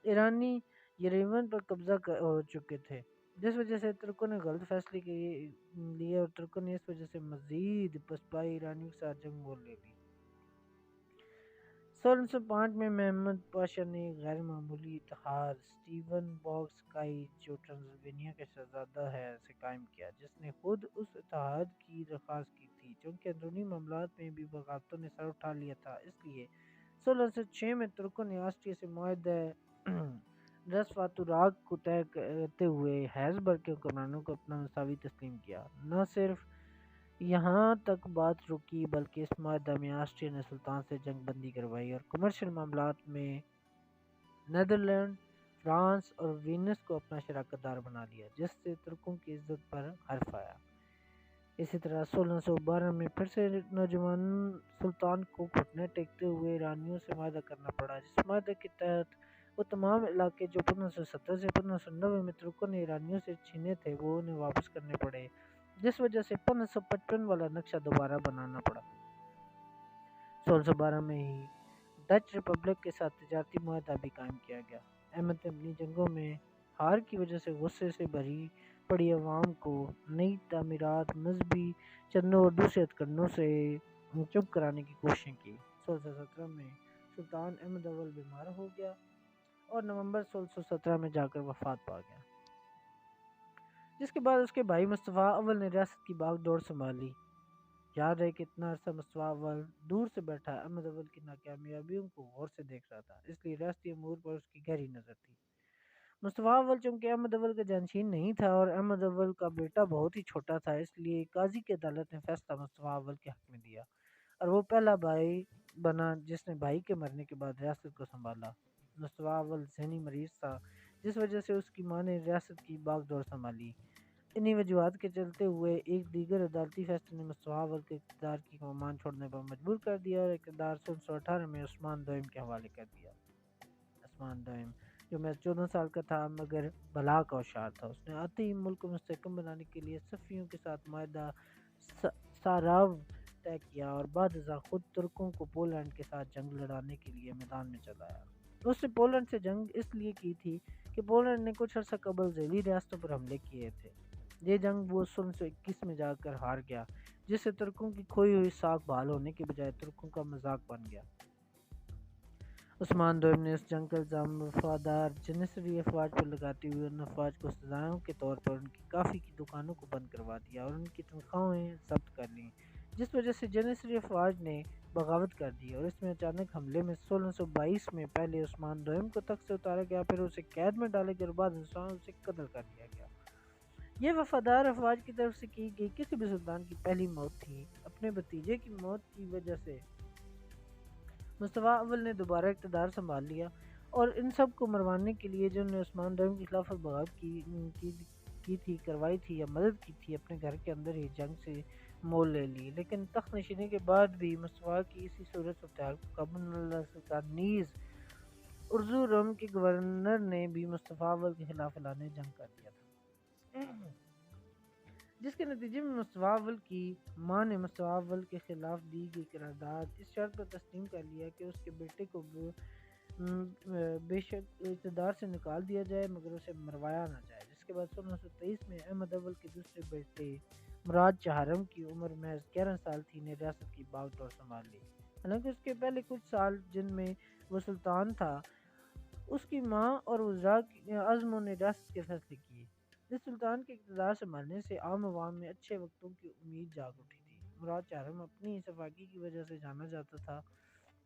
ایرانی یریون پر قبضہ ہو چکے تھے، جس وجہ سے ترکوں نے غلط فیصلے لیے اور ترکوں نے اس وجہ سے مزید پسپائی ایرانیوں کے ساتھ جنگ مول لے لی۔ 1605 میں محمد پاشا نے ایک غیر معمولی اتحاد اسٹیون باکسکائی، جو ٹرانسلوینیا کا شہزادہ ہے، سے قائم کیا، جس نے خود اس اتحاد کی درخواست کی تھی، چونکہ اندرونی معاملات میں بھی بغاوتوں نے سر اٹھا لیا تھا۔ اس لیے 1606 میں ترکوں نے آسٹریا سے معاہدہ رسفاتوراغ کو طے کرتے ہوئے ہیزبرگ کے حکمرانوں کو اپنا مساوی تسلیم کیا۔ نہ صرف یہاں تک بات رکی، بلکہ اس معاہدہ میں آسٹریا نے سلطان سے جنگ بندی کروائی اور کمرشل معاملات میں نیدرلینڈ، فرانس اور وینس کو اپنا شراکت دار بنا لیا، جس سے ترکوں کی عزت پر حرف آیا۔ اسی طرح 1612 میں پھر سے نوجوان سلطان کو گھٹنے ٹیکتے ہوئے ایرانیوں سے معاہدہ کرنا پڑا، جس معاہدے کے تحت وہ تمام علاقے جو 1570 سے 1590 میں ترکوں نے ایرانیوں سے چھینے تھے وہ انہیں واپس کرنے پڑے، جس وجہ سے 1555 والا نقشہ دوبارہ بنانا پڑا۔ 1612 میں ہی ڈچ ریپبلک کے ساتھ تجارتی معاہدہ بھی قائم کیا گیا۔ احمد نے اپنی جنگوں میں ہار کی وجہ سے غصے سے بھری پڑی عوام کو نئی تعمیرات، مذہبی چندوں اور دوسرے ہتھکنڈوں سے چپ کرانے کی کوششیں کی۔ 1617 میں سلطان احمد اول بیمار ہو گیا اور نومبر 1617 میں جا کر وفات پا گیا، جس کے بعد اس کے بھائی مصطفیٰ اول نے ریاست کی باغ ڈور سنبھالی۔ یاد ہے کہ اتنا عرصہ مصطفیٰ اول دور سے بیٹھا احمد اول کی ناکامیابیوں کو غور سے دیکھ رہا تھا، اس لیے ریاستی امور پر اس کی گہری نظر تھی۔ مصطفیٰ اول چونکہ احمد اول کا جانشین نہیں تھا اور احمد اول کا بیٹا بہت ہی چھوٹا تھا، اس لیے قاضی کی عدالت نے فیصلہ مصطفیٰ اول کے حق میں دیا اور وہ پہلا بھائی بنا جس نے بھائی کے مرنے کے بعد ریاست کو سنبھالا۔ مصطفیٰ اول ذہنی مریض تھا، جس وجہ سے اس کی ماں نے ریاست کی باغ ڈور سنبھالی۔ انہی وجوہات کے چلتے ہوئے ایک دیگر عدالتی فیصلے نے مصطفیٰ اول کے اقتدار کی کمان چھوڑنے پر مجبور کر دیا اور اقتدار 1618 میں عثمان دوئم کے حوالے کر دیا۔ عثمان دوئم جو میں 14 سال کا تھا مگر بلا کا ہوشیار تھا، اس نے آتے ہی ملک کو مستحکم بنانے کے لیے صفویوں کے ساتھ معاہدہ ساراو طے کیا اور بعد ازاں خود ترکوں کو پولینڈ کے ساتھ جنگ لڑانے کے لیے میدان میں چلایا۔ اس نے پولینڈ سے جنگ اس لیے کی تھی کہ پولینڈ نے کچھ عرصہ قبل ذیلی ریاستوں پر حملے کیے تھے۔ یہ جنگ وہ 1621 میں جا کر ہار گیا، جس سے ترکوں کی کھوئی ہوئی ساکھ بحال ہونے کے بجائے ترکوں کا مذاق بن گیا۔ عثمان دوئم نے اس جنگ کا الزام وفادار جنیسری افواج پر لگاتے ہوئے ان افواج کو سزاؤں کے طور پر ان کی کافی کی دکانوں کو بند کروا دیا اور ان کی تنخواہیں ضبط کر لیں، جس وجہ سے جنیسری افواج نے بغاوت کر دی اور اس میں اچانک حملے میں 1622 میں پہلے عثمان دوئم کو تخت سے اتارا گیا، پھر اسے قید میں ڈالے گئے اور بعد اسے قتل کر دیا گیا۔ یہ وفادار افواج کی طرف سے کی گئی کسی بھی سلطان کی پہلی موت تھی۔ اپنے بھتیجے کی موت کی وجہ سے مصطفیٰ اول نے دوبارہ اقتدار سنبھال لیا اور ان سب کو مروانے کے لیے جنہوں نے عثمان دوئم کے خلاف بغاوت کی تھی کروائی تھی یا مدد کی تھی، اپنے گھر کے اندر ہی جنگ سے مول لے لی۔ لیکن تخت نشینی کے بعد بھی مصطفیٰ کی اسی صورت صورتحال کو قابو نہ سکا، نیز ارزوروم کے گورنر نے بھی مصطفیٰ اول کے خلاف اعلان جنگ کر دیا تھا، جس کے نتیجے میں مصطفیٰ اول کی ماں نے مصطفیٰ اول کے خلاف دی گئی قرارداد اس شرط پر تسلیم کر لیا کہ اس کے بیٹے کو بے شک اقتدار سے نکال دیا جائے مگر اسے مروایا نہ جائے۔ جس کے بعد 1623 میں احمد اول کے دوسرے بیٹے مراد چہارم کی عمر محض 11 سال تھی نے ریاست کی باغ ڈور سنبھال لی۔ حالانکہ اس کے پہلے کچھ سال جن میں وہ سلطان تھا، اس کی ماں اور وزراء اعظموں نے ریاست کے فیصلے کیے۔ اس سلطان کے اقتدار سنبھالنے سے عام عوام میں اچھے وقتوں کی امید جاگ اٹھی تھی۔ مراد چہارم اپنی سفاکی کی وجہ سے جانا جاتا تھا۔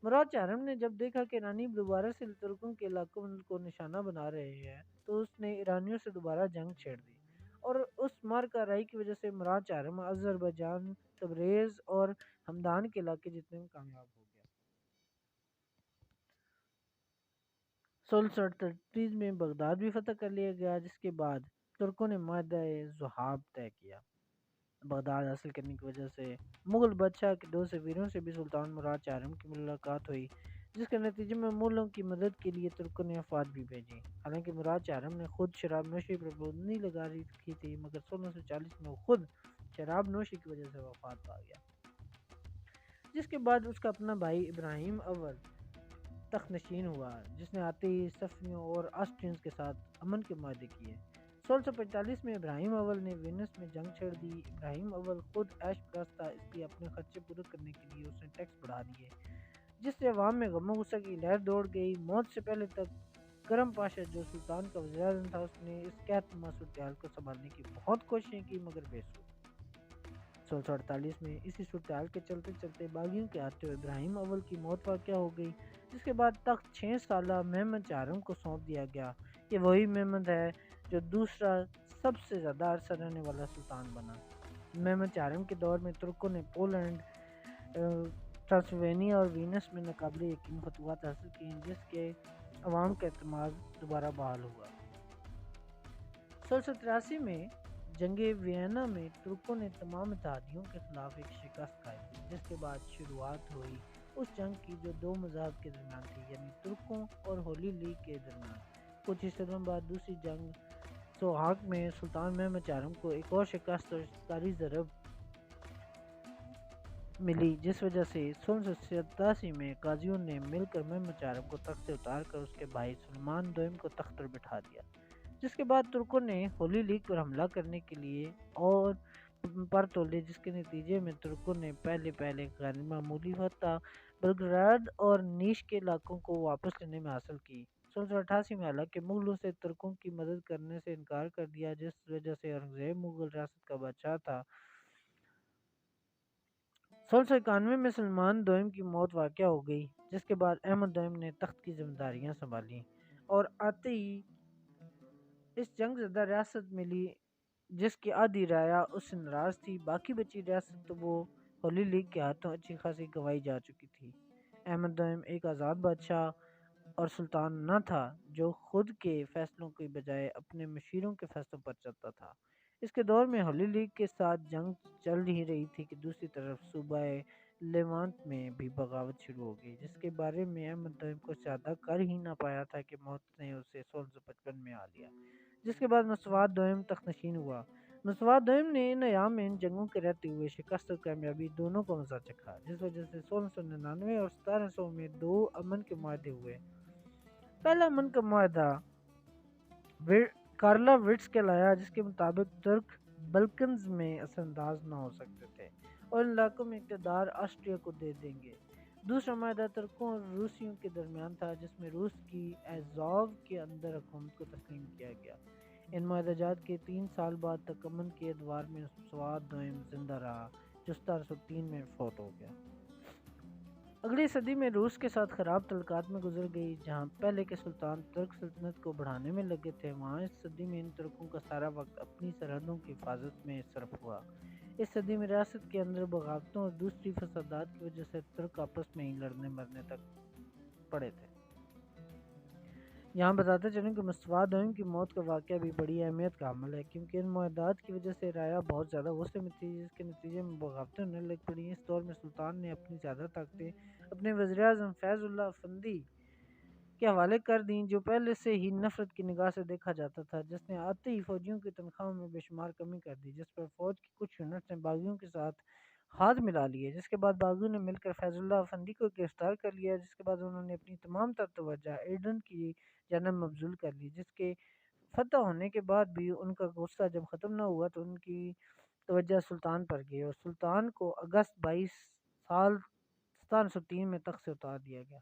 مراد چہارم نے جب دیکھا کہ ایرانی دوبارہ سے ترکوں کے علاقوں کو نشانہ بنا رہے ہیں تو اس نے ایرانیوں سے دوبارہ جنگ چھیڑ دی اور اس مارکہ رائی کی وجہ سے مراد چہارم آذربائیجان، تبریز اور ہمدان کے علاقے جتنے میں کامیاب ہو گیا۔ 1638 میں بغداد بھی فتح کر لیا گیا، جس کے بعد ترکوں نے معاہدہ ذہاب طے کیا۔ بغداد حاصل کرنے کی وجہ سے مغل بادشاہ کے دو سفیروں سے بھی سلطان مراد چہارم کی ملاقات ہوئی، جس کے نتیجے میں مغلوں کی مدد کے لیے ترکوں نے افواج بھی بھیجی۔ حالانکہ مراد چہارم نے خود شراب نوشی پر پابندی لگا رکھی تھی، مگر 1640 میں وہ خود شراب نوشی کی وجہ سے وفات پا گیا، جس کے بعد اس کا اپنا بھائی ابراہیم اول تخت نشین ہوا، جس نے آتے ہی صفویوں اور آسٹرینز کے ساتھ امن کے معاہدے کیے۔ 1645 میں ابراہیم اول نے وینس میں جنگ چھڑ دی۔ ابراہیم اول خود عیش پرست تھا، اس لیے اپنے خرچے پورے کرنے کے لیے اس نے ٹیکس بڑھا دیے، جس سے عوام میں غم و غصہ کی لہر دوڑ گئی۔ موت سے پہلے تک کرم پاشا جو سلطان کا وزیر اعظم تھا، اس نے اس قحط نما صورتحال کو سنبھالنے کی بہت کوششیں کی مگر بے سود۔ 1648 میں اسی صورتحال کے چلتے چلتے باغیوں کے ہاتھوں ابراہیم اول کی موت واقع ہو گئی، جس کے بعد تخت 6 سالہ محمد چہارم کو سونپ دیا گیا۔ یہ وہی محمد ہے جو دوسرا سب سے زیادہ عرصہ رہنے والا سلطان بنا۔ محمد چہارم کے دور میں ترکوں نے پولینڈ، ٹرانسلوینیا اور وینس میں ناقابل یقین فتوحات حاصل کی، جس کے عوام کا اعتماد دوبارہ بحال ہوا۔ 1683 میں جنگ وینا میں ترکوں نے تمام اتحادیوں کے خلاف ایک شکست کھائی تھی، جس کے بعد شروعات ہوئی اس جنگ کی جو دو مذاہب کے درمیان تھی، یعنی ترکوں اور ہولی لیگ کے درمیان۔ کچھ ہی سالوں بعد دوسری جنگ سوہاگ میں سلطان محمد چہارم کو ایک اور شکست اور ستاری ضرب ملی، جس وجہ سے 1687 میں قاضیوں نے مل کر محمد چہارم کو تخت سے اتار کر اس کے بھائی سلمان دوئم کو تخت پر بٹھا دیا، جس کے بعد ترکوں نے ہولی لیگ پر حملہ کرنے کے لیے اور پر تولے، جس کے نتیجے میں ترکوں نے پہلے غیر معمولی فتح بلگراڈ اور نیش کے علاقوں کو واپس لینے میں حاصل کی۔ 1688 میں حالانکہ مغلوں سے ترکوں کی مدد کرنے سے انکار کر دیا، جس وجہ سے اورنگزیب مغل ریاست کا بادشاہ تھا۔ 1691 میں سلمان دوئم کی موت واقع ہو گئی، جس کے بعد احمد دوئم نے تخت کی ذمہ داریاں سنبھالیں اور آتے ہی اس جنگ زدہ ریاست ملی، جس کی آدھی رعایا اس سے ناراض تھی، باقی بچی ریاست تو وہ ہولی لیگ کے ہاتھوں اچھی خاصی گنوائی جا چکی تھی۔ احمد دوئم ایک آزاد بادشاہ اور سلطان نہ تھا جو خود کے فیصلوں کی بجائے اپنے مشیروں کے فیصلوں پر چلتا تھا۔ اس کے دور میں ہولی لیگ کے ساتھ جنگ چل ہی رہی تھی کہ دوسری طرف صوبہ لیوانٹ میں بھی بغاوت شروع ہو گئی، جس کے بارے میں احمد دوئم کو شادہ کر ہی نہ پایا تھا کہ موت نے اسے 1655 میں آ لیا، جس کے بعد مسعود دوئم تخت نشین ہوا۔ مسعود دوئم نے ان ایام میں ان جنگوں کے رہتے ہوئے شکست اور کامیابی دونوں کو مزہ چکھا، جس وجہ سے 1699 اور 1700 میں دو امن کے معاہدے ہوئے۔ پہلا امن کا معاہدہ کارلا وٹس کہلایا، جس کے مطابق ترک بلکنز میں اثر انداز نہ ہو سکتے تھے اور ان علاقوں میں اقتدار آسٹریا کو دے دیں گے۔ دوسرا معاہدہ ترکوں اور روسیوں کے درمیان تھا، جس میں روس کی ایزاو کے اندر حکومت کو تسلیم کیا گیا۔ ان معاہدہ جات کے 3 سال بعد تک امن کے ادوار میں مسعود دوئم زندہ رہا، جو 1703 میں فوت ہو گیا۔ اگلی صدی میں روس کے ساتھ خراب تعلقات میں گزر گئی۔ جہاں پہلے کے سلطان ترک سلطنت کو بڑھانے میں لگے تھے، وہاں اس صدی میں ان ترکوں کا سارا وقت اپنی سرحدوں کی حفاظت میں صرف ہوا۔ اس صدی میں ریاست کے اندر بغاوتوں اور دوسری فسادات کی وجہ سے ترک آپس میں ہی لڑنے مرنے تک پڑے تھے۔ یہاں بتاتے چلیں کہ مسعود دوئم کی موت کا واقعہ بھی بڑی اہمیت کا حامل ہے، کیونکہ ان معاہدات کی وجہ سے رعایا بہت زیادہ غصے میں تھی، جس کے نتیجے میں بغاوتیں ہونے لگ پڑیں۔ اس دور میں سلطان نے اپنی زیادہ طاقتیں اپنے وزیر اعظم فیض اللہ افندی کے حوالے کر دیں، جو پہلے سے ہی نفرت کی نگاہ سے دیکھا جاتا تھا، جس نے آتے ہی فوجیوں کی تنخواہوں میں بے شمار کمی کر دی، جس پر فوج کی کچھ یونٹس نے باغیوں کے ساتھ ہاتھ ملا لیے، جس کے بعد باغیوں نے مل کر فیض اللہ افندی کو گرفتار کر لیا، جس کے بعد انہوں نے اپنی تمام تر توجہ ایڈن کی جانب مبذول کر لی، جس کے فتح ہونے کے بعد بھی ان کا غصہ جب ختم نہ ہوا تو ان کی توجہ سلطان پر گئی اور سلطان کو اگست 22 سال 1703 میں تخت سے اتار دیا گیا،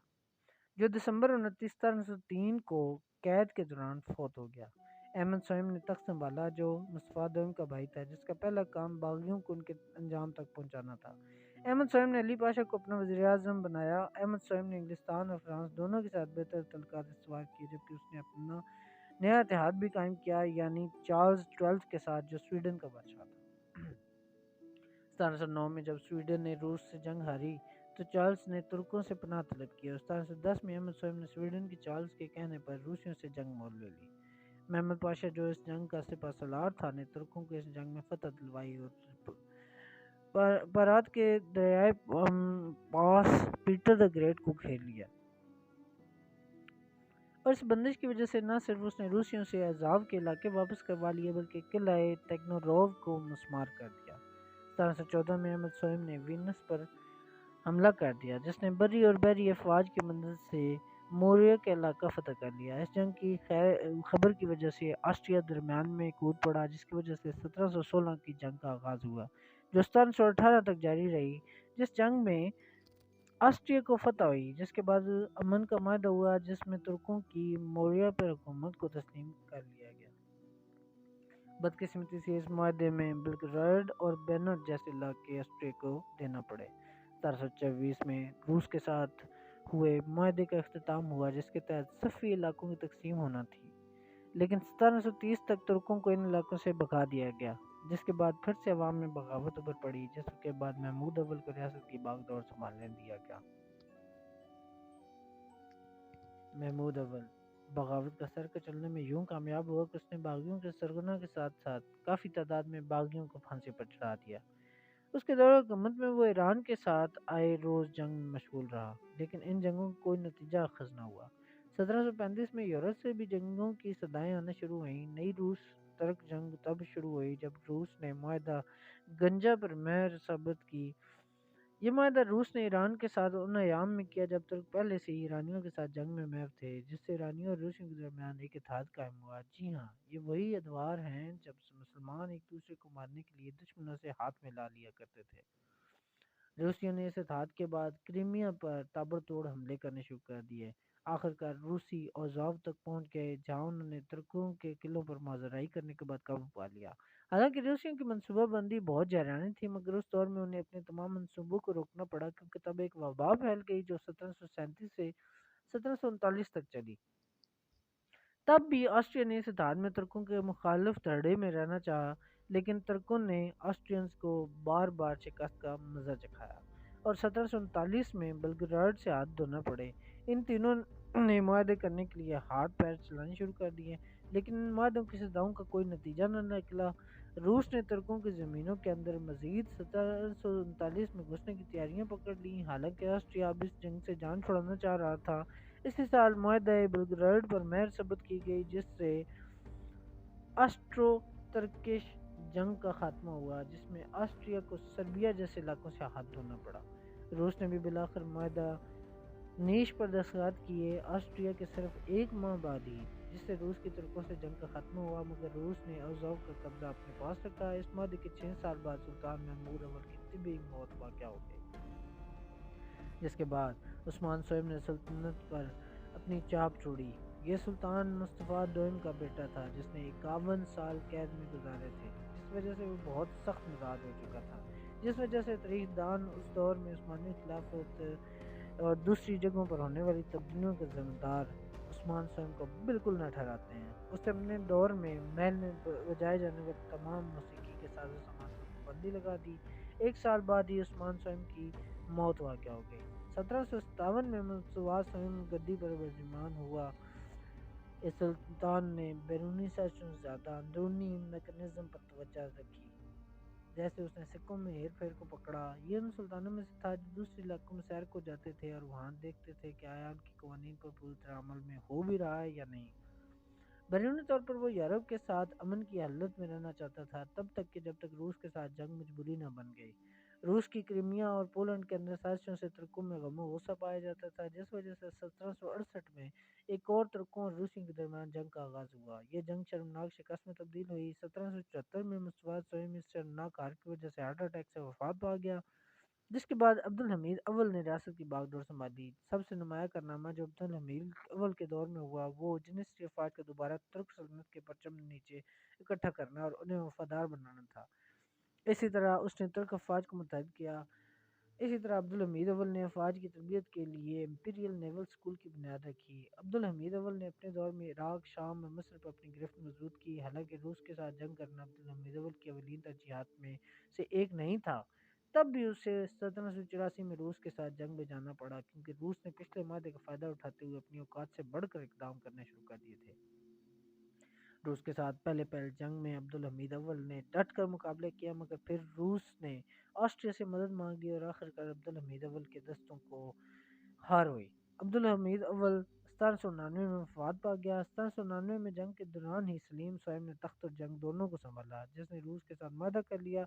جو دسمبر 29 1703 کو قید کے دوران فوت ہو گیا۔ احمد سوئم نے تخت سنبھالا، جو مسعود دوئم کا بھائی تھا، جس کا پہلا کام باغیوں کو ان کے انجام تک پہنچانا تھا۔ احمد سوئم نے علی پاشا کو اپنا وزیر اعظم بنایا۔ احمد سوئم نے انگلستان اور فرانس دونوں کے ساتھ بہتر تعلقات استوار کیے، جبکہ اس نے اپنا نیا اتحاد بھی قائم کیا، یعنی چارلز 12 کے ساتھ، جو سویڈن کا بادشاہ تھا۔ 1709 میں جب سویڈن نے روس سے جنگ ہاری تو چارلز نے ترکوں سے پناہ طلب کی اور 1710 میں احمد سوئم نے سویڈن کی چارلز کے کہنے پر روسیوں سے جنگ مول لے لی۔ محمد پاشا، جو اس جنگ کا سپہ سالار تھا، نے ترکوں کو اس جنگ میں فتح دلوائی اور پارات کے دریائے پاس پیٹر دا گریٹ کو گھیر لیا، اور اس بندش کی وجہ سے نہ صرف اس نے روسیوں سے ایزاو کے علاقے واپس کروا لیے بلکہ قلعہ ٹیگنوروو کو مسمار کر دیا۔ 1714 میں احمد سوئم نے وینس پر حملہ کر دیا، جس نے بری اور بحری افواج کی مدد سے موریا کا علاقہ فتح کر لیا۔ اس جنگ کی خبر کی وجہ سے آسٹریا درمیان میں کود پڑا، جس کی وجہ سے 1716 کی جنگ کا آغاز ہوا، جو 1718 تک جاری رہی۔ جس جنگ میں آسٹریا کو فتح ہوئی، جس کے بعد امن کا معاہدہ ہوا، جس میں ترکوں کی موریا پر حکومت کو تسلیم کر لیا گیا۔ بدقسمتی سے اس معاہدے میں بلگراڈ اور بینٹ جیسے علاقے آسٹریا کو دینا پڑے۔ 1724 میں روس کے ساتھ ہوئے معاہدے کا اختتام ہوا، جس کے تحت صفی علاقوں کی تقسیم ہونا تھی، لیکن 1730 تک ترکوں کو ان علاقوں سے بھگا دیا گیا، جس کے بعد پھر سے عوام میں بغاوت ابھر پڑی، جس کے بعد محمود اول کو ریاست کی باغ ڈور سنبھالنے دیا گیا۔ محمود اول بغاوت کا سر کچلنے میں یوں کامیاب ہوا کہ اس نے باغیوں کے سرغنہ کے ساتھ ساتھ کافی تعداد میں باغیوں کو پھانسی پر چڑھا دیا۔ اس کے دور حکومت میں وہ ایران کے ساتھ آئے روز جنگ میں مشغول رہا، لیکن ان جنگوں کا کوئی نتیجہ اخذ نہ ہوا۔ 1735 میں یورپ سے بھی جنگوں کی صدائیں آنا شروع ہوئیں۔ نئی روس ترک جنگ تب شروع ہوئی جب روس نے معاہدہ گنجا پر مہر ثابت کی۔ یہ معاہدہ روس نے ایران کے ساتھ ان ایام میں کیا جب ترک پہلے سے ہی ایرانیوں کے ساتھ جنگ میں محو تھے، جس سے ایرانیوں اور روسیوں کے درمیان ایک اتحاد قائم ہوا۔ جی ہاں، یہ وہی ادوار ہیں جب مسلمان ایک دوسرے کو مارنے کے لیے دشمنوں سے ہاتھ ملا لیا کرتے تھے۔ روسیوں نے اس اتحاد کے بعد کرائمیا پر تابڑتوڑ حملے کرنے شروع کر دیے۔ آخرکار روسی اوزاو تک پہنچ گئے، جہاں انہوں نے ترکوں کے قلعوں پر مظاہرائی کرنے کے بعد قابو پا لیا۔ حالانکہ روسیوں کی منصوبہ بندی بہت جارحانہ تھی، مگر اس دور میں انہیں اپنے تمام منصوبوں کو روکنا پڑا، کیونکہ تب ایک وبا پھیل گئی جو 1737 سے 1739 تک چلی۔ تب بھی آسٹریا نے اس اتحاد میں ترکوں کے مخالف دھڑے میں رہنا چاہا، لیکن ترکوں نے آسٹرینز کو بار بار شکست کا مزہ چکھایا اور 1739 میں بلگراڈ سے ہاتھ دھونا پڑے۔ ان تینوں نے معاہدے کرنے کے لیے ہاتھ پیر چلانے شروع کر دیے، لیکن ان معاہدوں کی صداؤں کا کوئی نتیجہ نہ نکلا۔ روس نے ترکوں کی زمینوں کے اندر مزید 1739 میں گھسنے کی تیاریاں پکڑ لیں، حالانکہ آسٹریا اب اس جنگ سے جان چھڑانا چاہ رہا تھا۔ اسی سال معاہدہ بلگراڈ پر مہر ثبت کی گئی، جس سے آسٹرو ترکش جنگ کا خاتمہ ہوا، جس میں آسٹریا کو سربیا جیسے علاقوں سے ہاتھ دھونا پڑا۔ روس نے بھی بالآخر معاہدہ نیش پر دستخط کیے، آسٹریا کے صرف ایک ماہ بعد ہی، جس سے روس کی ترکوں سے جنگ کا خاتمہ ہوا، مگر روس نے اوزاو کا قبضہ اپنے پاس رکھا۔ اس معاہدے کے 6 سال بعد سلطان محمود اول کی طبی موت واقع ہو گئی، جس کے بعد عثمان سوئم نے سلطنت پر اپنی چاپ چھوڑی۔ یہ سلطان مصطفیٰ دوئم کا بیٹا تھا، جس نے 51 سال قید میں گزارے تھے، جس وجہ سے وہ بہت سخت مزاج ہو چکا تھا، جس وجہ سے تاریخ دان اس دور میں عثمانی خلافت اور دوسری جگہوں پر ہونے والی تبدیلیوں کے ذمہ دار عثمان سوئم کو بالکل نہ ٹھہراتے ہیں۔ اس نے اپنے دور میں محل میں بجائے جانے والے تمام موسیقی کے ساز و سامان پر پابندی لگا دی۔ 1 سال بعد ہی عثمان سوئم کی موت واقع ہو گئی۔ 1757 میں مصطفیٰ سوئم گدی پر برجمان ہوا۔ اس سلطان نے بیرونی سازشوں سے زیادہ اندرونی میکانزم پر توجہ رکھی، جیسے اس نے سکوں میں ہیر پھیر کو پکڑا۔ یہ ان سلطانوں میں سے تھا جو دوسرے علاقوں میں سیر کو جاتے تھے اور وہاں دیکھتے تھے کہ آیا ان کے قوانین پر پوری طرح عمل میں ہو بھی رہا ہے یا نہیں۔ بیرونی طور پر وہ یورپ کے ساتھ امن کی حالت میں رہنا چاہتا تھا، تب تک کہ جب تک روس کے ساتھ جنگ مجبوری نہ بن گئی۔ روس کی کرائمیا اور پولینڈ کے اندر سازشوں سے ترکوں میں غم و غصہ پایا جاتا تھا، جس وجہ سے 1768 میں ایک اور ترکوں اور روسیوں کے درمیان جنگ کا آغاز ہوا۔ یہ جنگ شرمناک شکست میں تبدیل ہوئی۔ 1774 میں مصطفیٰ سوئم اس شرمناک ہار کی وجہ سے ہارٹ اٹیک سے وفات پا گیا، جس کے بعد عبدالحمید اول نے ریاست کی باغ ڈور سنبھالی۔ سب سے نمایاں کارنامہ جو عبدالحمید اول کے دور میں ہوا وہ جنیسری افواج کو دوبارہ ترک سلطنت کے پرچم نیچے اکٹھا کرنا اور انہیں وفادار بنانا تھا۔ اسی طرح اس نے ترک افواج کو متحد کیا۔ اسی طرح عبدالحمید اول نے افواج کی تربیت کے لیے امپیریل نیول اسکول کی بنیاد رکھی۔ عبدالحمید اول نے اپنے دور میں عراق، شام اور مصر پر اپنی گرفت مضبوط کی۔ حالانکہ روس کے ساتھ جنگ کرنا عبدالحمید اول کی اولین ترجیحات میں سے ایک نہیں تھا، تب بھی اسے 1784 میں روس کے ساتھ جنگ میں جانا پڑا، کیونکہ روس نے پچھلے معاہدے کا فائدہ اٹھاتے ہوئے اپنی اوقات سے بڑھ کر اقدام کرنے شروع کر دیے تھے۔ روس کے ساتھ پہلے جنگ میں عبدالحمید اول نے ڈٹ کر مقابلہ کیا، مگر پھر روس نے آسٹریا سے مدد مانگ لی اور آخرکار عبدالحمید اول کے دستوں کو ہار ہوئی۔ عبدالحمید اول 1799 میں وفات پا گیا۔ 1799 میں جنگ کے دوران ہی سلیم صاحب نے تخت اور جنگ دونوں کو سنبھالا، جس نے روس کے ساتھ معاہدہ کر لیا۔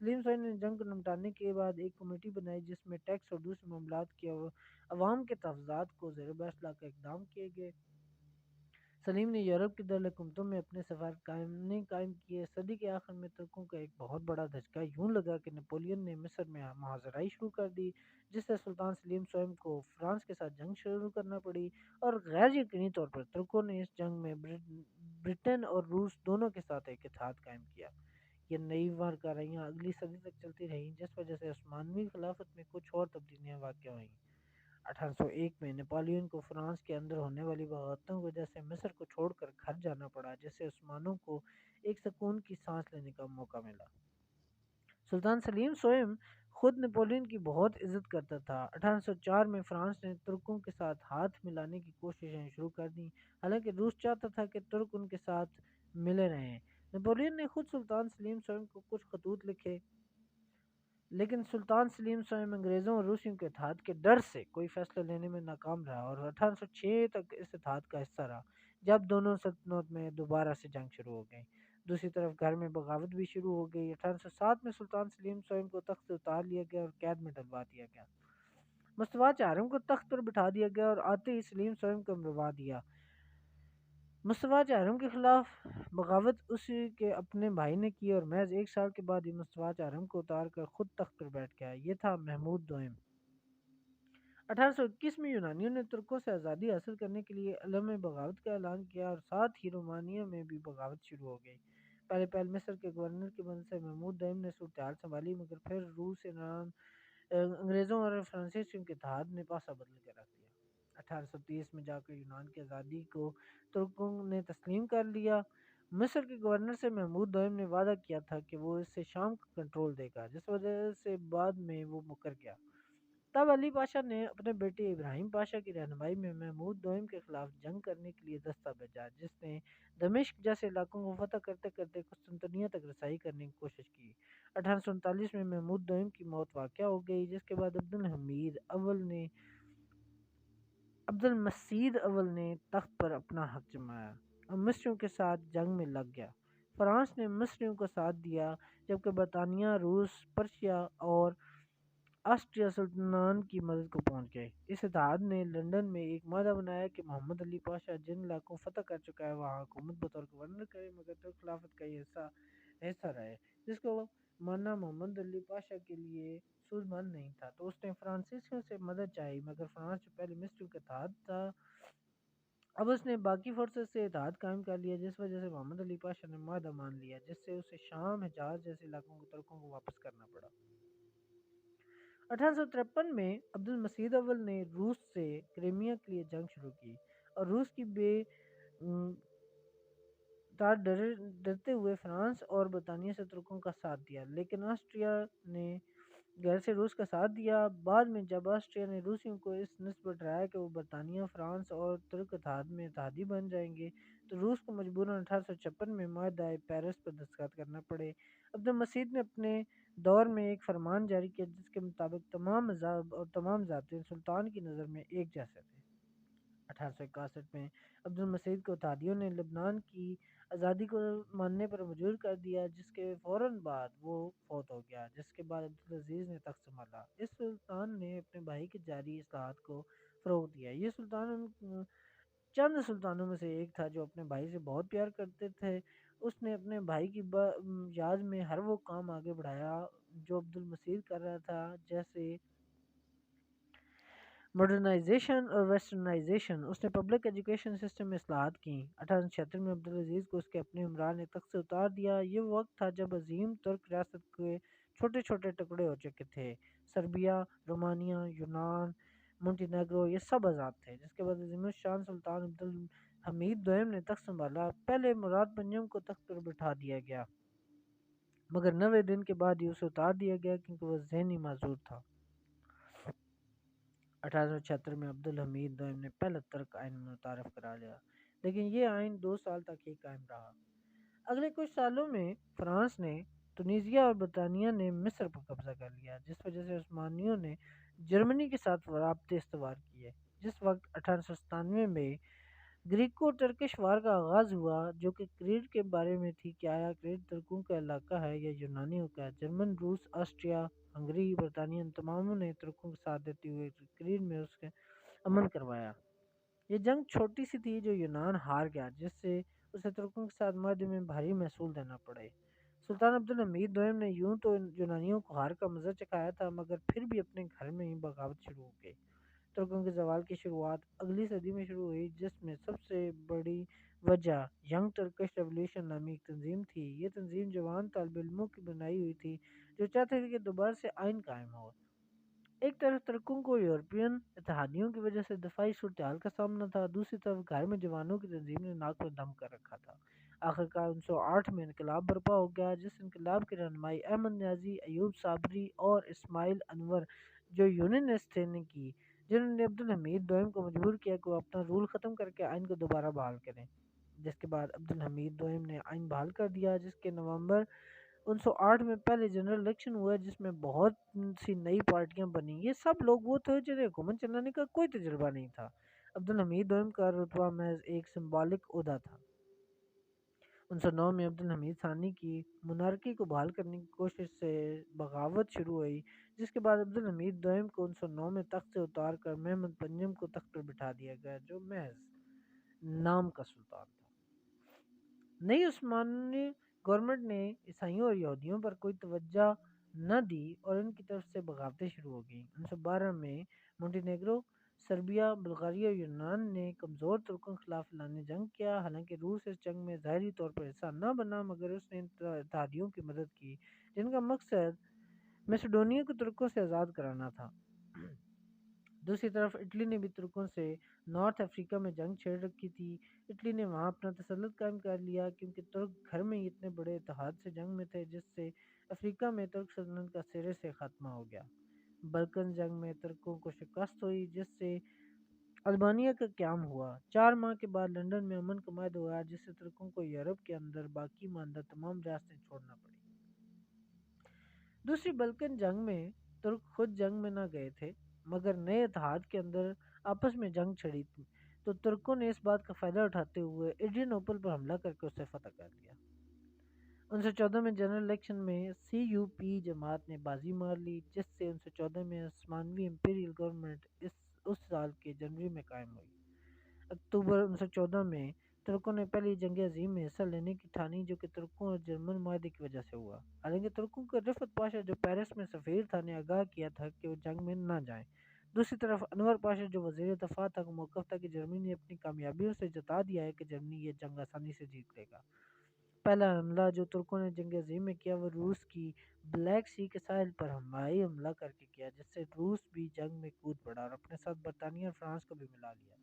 سلیم صاحب نے جنگ کو نمٹانے کے بعد ایک کمیٹی بنائی جس میں ٹیکس اور دوسرے معاملات کے عوام کے تحفظات کو زیر بحث لا کر اقدام کیے گئے۔ سلیم نے یورپ کی دارالحکومتوں میں اپنے سفارت قائم کیے۔ صدی کے آخر میں ترکوں کا ایک بہت بڑا دھچکا یوں لگا کہ نپولین نے مصر میں محاصرہ شروع کر دی، جس سے سلطان سلیم صاحب کو فرانس کے ساتھ جنگ شروع کرنا پڑی، اور غیر یقینی طور پر ترکوں نے اس جنگ میں برٹن اور روس دونوں کے ساتھ ایک اتحاد قائم کیا۔ یہ نئی کارروائیاں اگلی صدی تک چلتی رہیں، جس وجہ سے عثمانوی خلافت میں کچھ اور تبدیلیاں واقع ہوئیں۔ 1801 میں نپولین کو فرانس کے اندر ہونے والی بغاوتوں کی وجہ سے مصر کو چھوڑ کر گھر جانا پڑا، جس سے عثمانیوں کو ایک سکون کی سانس لینے کا موقع ملا۔ سلطان سلیم سوئم خود نپولین کی بہت عزت کرتا تھا۔ 1804 میں فرانس نے ترکوں کے ساتھ ہاتھ ملانے کی کوششیں شروع کر دیں، حالانکہ روس چاہتا تھا کہ ترک ان کے ساتھ ملے رہیں۔ نپولین نے خود سلطان سلیم سوئم کو کچھ خطوط لکھے، لیکن سلطان سلیم سوئم انگریزوں اور روسیوں کے اتحاد کے ڈر سے کوئی فیصلہ لینے میں ناکام رہا اور 1806 تک اس اتحاد کا حصہ رہا، جب دونوں سلطنتوں میں دوبارہ سے جنگ شروع ہو گئی۔ دوسری طرف گھر میں بغاوت بھی شروع ہو گئی۔ 1807 میں سلطان سلیم سوئم کو تخت سے اتار لیا گیا اور قید میں ڈلوا دیا گیا۔ مصطفیٰ چہارم کو تخت پر بٹھا دیا گیا اور آتے ہی سلیم سوئم کو مروا دیا۔ مصطفیٰ چہارم کے خلاف بغاوت اسی کے اپنے بھائی نے کی اور محض 1 سال کے بعد ہی مصطفیٰ چہارم کو اتار کر خود تخت پر بیٹھ گیا۔ یہ تھا محمود دوئم۔ 1821 میں یونانیوں نے ترکوں سے آزادی حاصل کرنے کے لیے عالم بغاوت کا اعلان کیا اور ساتھ ہی رومانیہ میں بھی بغاوت شروع ہو گئی۔ پہلے مصر کے گورنر کی مدد سے محمود دوئم نے صورتحال سنبھالی، مگر پھر روس، ایران، انگریزوں اور فرانسیسیوں کے اتحاد نے پاسا بدل کے رکھ دیا۔ 1830 میں جا کر یونان کی آزادی کو ترکوں نے تسلیم کر لیا۔ مصر کے گورنر سے محمود دوئم نے وعدہ کیا تھا کہ وہ اس سے شام کا کنٹرول دے گا، جس وجہ سے بعد میں وہ مکر گیا۔ تب علی پاشا نے اپنے بیٹے ابراہیم پاشا کی رہنمائی میں محمود دوئم کے خلاف جنگ کرنے کے لیے دستہ بھیجا، جس نے دمشق جیسے علاقوں کو فتح کرتے کرتے قسطنطنیہ تک رسائی کرنے کی کوشش کی۔ 1839 میں محمود دوئم کی موت واقع ہو گئی، جس کے بعد عبدالمجید اول نے تخت پر اپنا حق جمایا اور مصریوں کے ساتھ جنگ میں لگ گیا۔ فرانس نے مصریوں کا ساتھ دیا، جبکہ برطانیہ، روس، پرشیا اور آسٹریا سلطنان کی مدد کو پہنچ گئے۔ اس اتحاد نے لندن میں ایک معاہدہ بنایا کہ محمد علی پاشا جن علاقوں فتح کر چکا ہے وہاں حکومت بطور گورنر کرے، مگر ترک خلافت کا یہ حصہ رہے، جس کو ماننا محمد علی پاشا کے لیے سود مند نہیں تھا۔ تو اس نے فرانسیسیوں سے مدد چاہی، مگر فرانس جو پہلے مصریوں کا اتحاد تھا، اب اس نے باقی فورسز سے اتحاد قائم کر لیا، جس وجہ سے محمد علی پاشا نے معاہدہ مان لیا، جس سے اسے شام، حجاز جیسے علاقوں کو ترکوں کو واپس کرنا پڑا۔ 1853 میں عبدالمجید اول نے روس سے کرائمیا کے لیے جنگ شروع کی اور روس کی بے تار ڈرتے ہوئے فرانس اور برطانیہ سے ترکوں کا ساتھ دیا، لیکن آسٹریا نے غیر سے روس کا ساتھ دیا۔ بعد میں جب آسٹریا نے روسیوں کو اس نسبت پر ڈرایا کہ وہ برطانیہ، فرانس اور ترک اتحاد میں اتحادی بن جائیں گے، تو روس کو مجبوراً 1856 میں معاہدہ پیرس پر دستخط کرنا پڑے۔ عبدالمجید نے اپنے دور میں ایک فرمان جاری کیا جس کے مطابق تمام مذاہب اور تمام ذاتیں سلطان کی نظر میں ایک جیسے تھے۔ 1861 میں عبدالمجید کو اتحادیوں نے لبنان کی آزادی کو ماننے پر مجبور کر دیا، جس کے فوراً بعد وہ فوت ہو گیا، جس کے بعد عبدالعزیز نے تخت سنبھالا۔ اس سلطان نے اپنے بھائی کے جاری اصلاحات کو فروغ دیا۔ یہ سلطان چند سلطانوں میں سے ایک تھا جو اپنے بھائی سے بہت پیار کرتے تھے۔ اس نے اپنے بھائی کی یاد میں ہر وہ کام آگے بڑھایا جو عبدالمجید کر رہا تھا، جیسے ماڈرنائزیشن اور ویسٹرنائزیشن۔ اس نے پبلک ایجوکیشن سسٹم میں اصلاحات کیں۔ 1876 میں عبدالعزیز کو اس کے اپنے عمرا نے تخت سے اتار دیا۔ یہ وہ وقت تھا جب عظیم ترک ریاست کے چھوٹے چھوٹے ٹکڑے ہو چکے تھے، سربیا، رومانیہ، یونان، مونٹینیگرو، یہ سب آزاد تھے۔ جس کے بعد عظیم الشان سلطان عبدالحمید دوئم نے تخت سنبھالا۔ پہلے مراد پنجم کو تخت پر بٹھا دیا گیا، مگر 90 دن کے بعد ہی اسے اتار دیا گیا کیونکہ وہ ذہنی معذور تھا۔ 1876 میں عبدالحمید دوئم نے پہلا ترک آئین متعارف کرا لیا، لیکن یہ آئین 2 سال تک ہی قائم رہا۔ اگلے کچھ سالوں میں فرانس نے تنیزیا اور برطانیہ نے مصر پر قبضہ کر لیا، جس وجہ سے عثمانیوں نے جرمنی کے ساتھ رابطے استوار کیے۔ جس وقت 1897 میں گریکو ٹرکش وار کا آغاز ہوا، جو کہ کریٹ کے بارے میں تھی کہ آیا کریٹ ترکوں کا علاقہ ہے یا یونانیوں کا۔ جرمن، روس، آسٹریا ہنگری، برطانیہ، ان تماموں نے ترکوں کا ساتھ دیتے ہوئے کریٹ میں اس کے امن کروایا۔ یہ جنگ چھوٹی سی تھی جو یونان ہار گیا، جس سے اسے ترکوں کے ساتھ معاہدے میں بھاری محصول دینا پڑے۔ سلطان عبدالحمید دوئم نے یوں تو یونانیوں کو ہار کا مزہ چکھایا تھا، مگر پھر بھی اپنے گھر میں ہی بغاوت شروع ہو گئی۔ ترکوں کے زوال کی شروعات اگلی صدی میں شروع ہوئی، جس میں سب سے بڑی وجہ ینگ ٹرکش ریولیوشن نامی ایک تنظیم تھی۔ یہ تنظیم جوان طالب علموں کی بنائی ہوئی تھی جو چاہتے تھے کہ دوبارہ سے آئین قائم ہو۔ ایک طرف ترکوں کو یورپین اتحادیوں کی وجہ سے دفاعی صورتحال کا سامنا تھا، دوسری طرف گھر میں جوانوں کی تنظیم نے ناک میں دم کر رکھا تھا۔ آخرکار 1908 میں انقلاب برپا ہو گیا، جس انقلاب کی رہنمائی احمد نیازی، ایوب صابری اور اسماعیل انور جو یونینسٹ تھے نے کی، جنہوں نے عبدالحمید دوئم کو مجبور کیا کہ وہ اپنا رول ختم کر کے آئین کو دوبارہ بحال کریں۔ جس کے بعد عبدالحمید دوئم نے آئین بحال کر دیا، جس کے نومبر 1908 میں پہلے جنرل الیکشن ہوا، جس میں بہت سی نئی پارٹیاں بنی۔ یہ سب لوگ وہ تھے جنہیں حکومت چلانے کا کوئی تجربہ نہیں تھا۔ عبدالحمید دوئم کا رتبہ محض ایک سمبولک عہدہ تھا۔ 1909 میں عبدالحمید ثانی کی مونارکی کو بحال کرنے کی کوشش سے بغاوت شروع ہوئی، جس کے بعد عبدالحمید دوئم کو 1909 میں تخت سے اتار کر محمد پنجم کو تخت پر بٹھا دیا گیا، جو محض نام کا سلطان تھا۔ نئی عثمانی گورنمنٹ نے عیسائیوں اور یہودیوں پر کوئی توجہ نہ دی اور ان کی طرف سے بغاوتیں شروع ہو گئیں۔ 1912 میں مونٹینیگرو، سربیا، بلغاریہ اور یونان نے کمزور ترکوں کے خلاف اعلان جنگ کیا۔ حالانکہ روس اس جنگ میں ظاہری طور پر حصہ نہ بنا، مگر اس نے اتحادیوں کی مدد کی جن کا مقصد میسیڈونیا کو ترکوں سے آزاد کرانا تھا۔ دوسری طرف اٹلی نے بھی ترکوں سے نارتھ افریقہ میں جنگ چھیڑ رکھی تھی۔ اٹلی نے وہاں اپنا تسلط قائم کر لیا، کیونکہ ترک گھر میں ہی اتنے بڑے اتحاد سے جنگ میں تھے، جس سے افریقہ میں ترک سلطنت کا سرے سے خاتمہ ہو گیا۔ بلکن جنگ میں ترکوں کو شکست ہوئی، جس سے البانیہ کا قیام ہوا۔ 4 ماہ کے بعد لندن میں امن کا معاہدہ ہوا، جس سے ترکوں کو یورپ کے اندر باقی ماندہ تمام ریاستیں چھوڑنا پڑی۔ دوسری بلکن جنگ میں ترک خود جنگ میں نہ گئے تھے، مگر نئے اتحاد کے اندر آپس میں جنگ چھڑی تھی، تو ترکوں نے اس بات کا فائدہ اٹھاتے ہوئے ایڈرینوپل پر حملہ کر کے اسے فتح کر لیا۔ 1914 میں جنرل الیکشن میں سی یو پی جماعت نے بازی مار لی، جس سے 1914 میں عثمانوی امپیریل گورنمنٹ اس سال کے جنوری میں قائم ہوئی۔ اکتوبر 1914 میں ترکوں نے پہلی جنگ عظیم میں حصہ لینے کی ٹھانی، جو کہ ترکوں اور جرمن معاہدے کی وجہ سے ہوا۔ حالانکہ ترکوں کا رفعت پاشا جو پیرس میں سفیر تھا نے آگاہ کیا تھا کہ وہ جنگ میں نہ جائیں۔ دوسری طرف انور پاشا جو وزیر دفاع تھا کا موقف تھا کہ جرمنی نے اپنی کامیابیوں سے جتا دیا ہے کہ جرمنی یہ جنگ آسانی سے جیت لے گا۔ پہلا حملہ جو ترکوں نے جنگ عظیم میں کیا وہ روس کی بلیک سی کے ساحل پر ہوائی حملہ کر کے کیا، جس سے روس بھی جنگ میں کود پڑا اور اپنے ساتھ برطانیہ اور فرانس کو بھی ملا لیا۔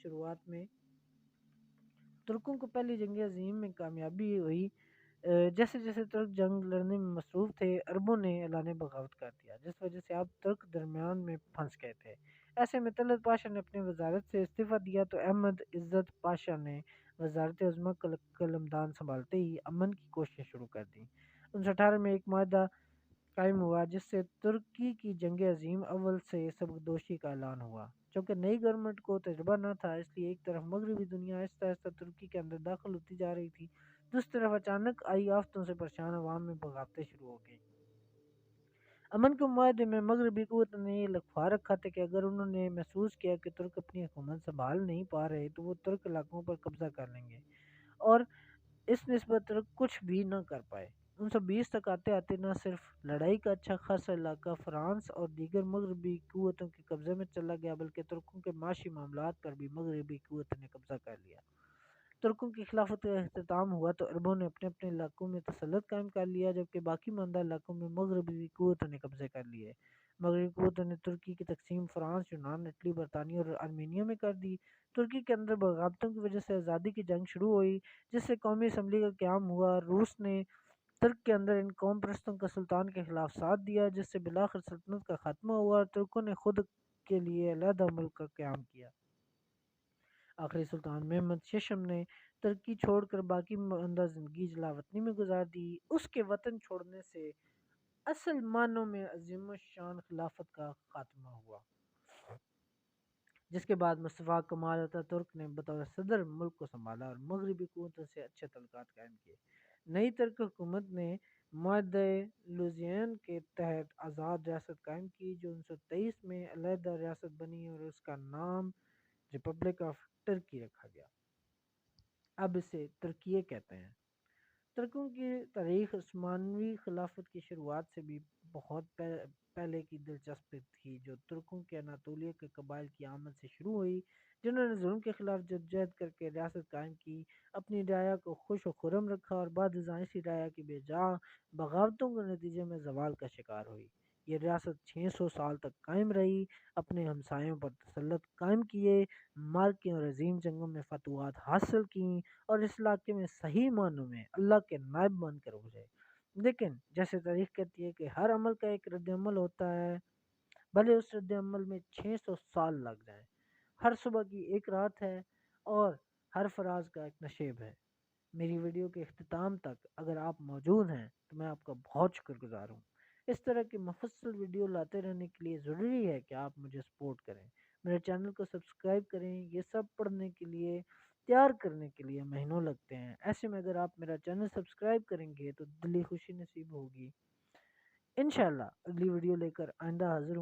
شروعات میں ترکوں کو پہلی جنگ عظیم میں کامیابی ہوئی، جیسے جیسے ترک جنگ لڑنے میں مصروف تھے، عربوں نے اعلان بغاوت کر دیا، جس وجہ سے اب ترک درمیان میں پھنس گئے تھے۔ ایسے میں طلعت پاشا نے اپنی وزارت سے استعفیٰ دیا تو احمد عزت پاشا نے وزارت عظمیٰ کا قلمدان سنبھالتے ہی امن کی کوششیں شروع کر دیں۔ 1918 میں ایک معاہدہ قائم ہوا، جس سے ترکی کی جنگ عظیم اول سے سبکدوشی کا اعلان ہوا۔ چونکہ نئی گورنمنٹ کو تجربہ نہ تھا، اس لیے ایک طرف مغربی دنیا آہستہ آہستہ ترکی کے اندر داخل ہوتی جا رہی تھی، دوسری طرف اچانک آئی آفتوں سے پریشان عوام میں بغاوتیں شروع ہو گئیں۔ امن کے معاہدے میں مغربی قوت نے یہ لکھوا رکھا تھا کہ اگر انہوں نے محسوس کیا کہ ترک اپنی حکومت سنبھال نہیں پا رہے تو وہ ترک علاقوں پر قبضہ کر لیں گے، اور اس نسبت ترک کچھ بھی نہ کر پائے۔ 1920 تک آتے آتے نہ صرف لڑائی کا اچھا خاصا علاقہ فرانس اور دیگر مغربی قوتوں کے قبضے میں چلا گیا، بلکہ ترکوں کے معاشی معاملات پر بھی مغربی قوتوں نے قبضہ کر لیا۔ ترکوں کی خلافت کا اختتام ہوا تو عربوں نے اپنے اپنے علاقوں میں تسلط قائم کر لیا، جبکہ باقی ماندہ علاقوں میں مغربی قوتوں نے قبضے کر لیے۔ مغربی قوتوں نے ترکی کی تقسیم فرانس، یونان، اٹلی، برطانیہ اور آرمینیا میں کر دی۔ ترکی کے اندر بغاوتوں کی وجہ سے آزادی کی جنگ شروع ہوئی، جس سے قومی اسمبلی کا قیام ہوا۔ روس نے ترک کے اندر ان قوم پرستوں کا سلطان کے خلاف ساتھ دیا، جس سے بالآخر سلطنت کا خاتمہ ہوا اور ترکوں نے خود کے لیے علیحدہ ملک کا قیام کیا۔ آخری سلطان محمد ششم نے ترکی چھوڑ کر باقی ماندہ زندگی جلا وطنی میں گزار دی۔ اس کے وطن چھوڑنے سے اصل معنوں میں عظیم الشان خلافت کا خاتمہ ہوا۔ جس کے بعد مصطفیٰ کمال اتا ترک نے بطور صدر ملک کو سنبھالا اور مغربی قوتوں سے اچھے تعلقات قائم کیے۔ نئی ترک حکومت نے معاہدہ لوزین کے تحت آزاد ریاست قائم کی جو 1923 میں علیحدہ ریاست بنی اور اس کا نام ریپبلک آف ٹرکی رکھا گیا۔ اب اسے ترکیہ کہتے ہیں۔ ترکوں کی تاریخ عثمانوی خلافت کی شروعات سے بھی بہت پہلے کی دلچسپ تھی، جو ترکوں کے اناطولیہ کے قبائل کی آمد سے شروع ہوئی، جنہوں نے ظلم کے خلاف جدوجہد کر کے ریاست قائم کی، اپنی رعایا کو خوش و خرم رکھا اور بعد ازاں اسی رعایا کی بے جا بغاوتوں کے نتیجے میں زوال کا شکار ہوئی۔ یہ ریاست 600 سال تک قائم رہی، اپنے ہمسایوں پر تسلط قائم کیے، مارکیں اور عظیم جنگوں میں فتوحات حاصل کیں اور اس علاقے میں صحیح معنوں میں اللہ کے نائب بن کر ابھرے۔ لیکن جیسے تاریخ کہتی ہے کہ ہر عمل کا ایک رد عمل ہوتا ہے، بھلے اس رد عمل میں 600 سال لگ جائیں۔ ہر صبح کی ایک رات ہے اور ہر فراز کا ایک نشیب ہے۔ میری ویڈیو کے اختتام تک اگر آپ موجود ہیں تو میں آپ کا بہت شکر گزار ہوں۔ اس طرح کی مفصل ویڈیو لاتے رہنے کے لیے ضروری ہے کہ آپ مجھے سپورٹ کریں، میرے چینل کو سبسکرائب کریں۔ یہ سب پڑھنے کے لیے، تیار کرنے کے لیے مہینوں لگتے ہیں، ایسے میں اگر آپ میرا چینل سبسکرائب کریں گے تو دلی خوشی نصیب ہوگی۔ انشاءاللہ اگلی ویڈیو لے کر آئندہ حاضر ہوں۔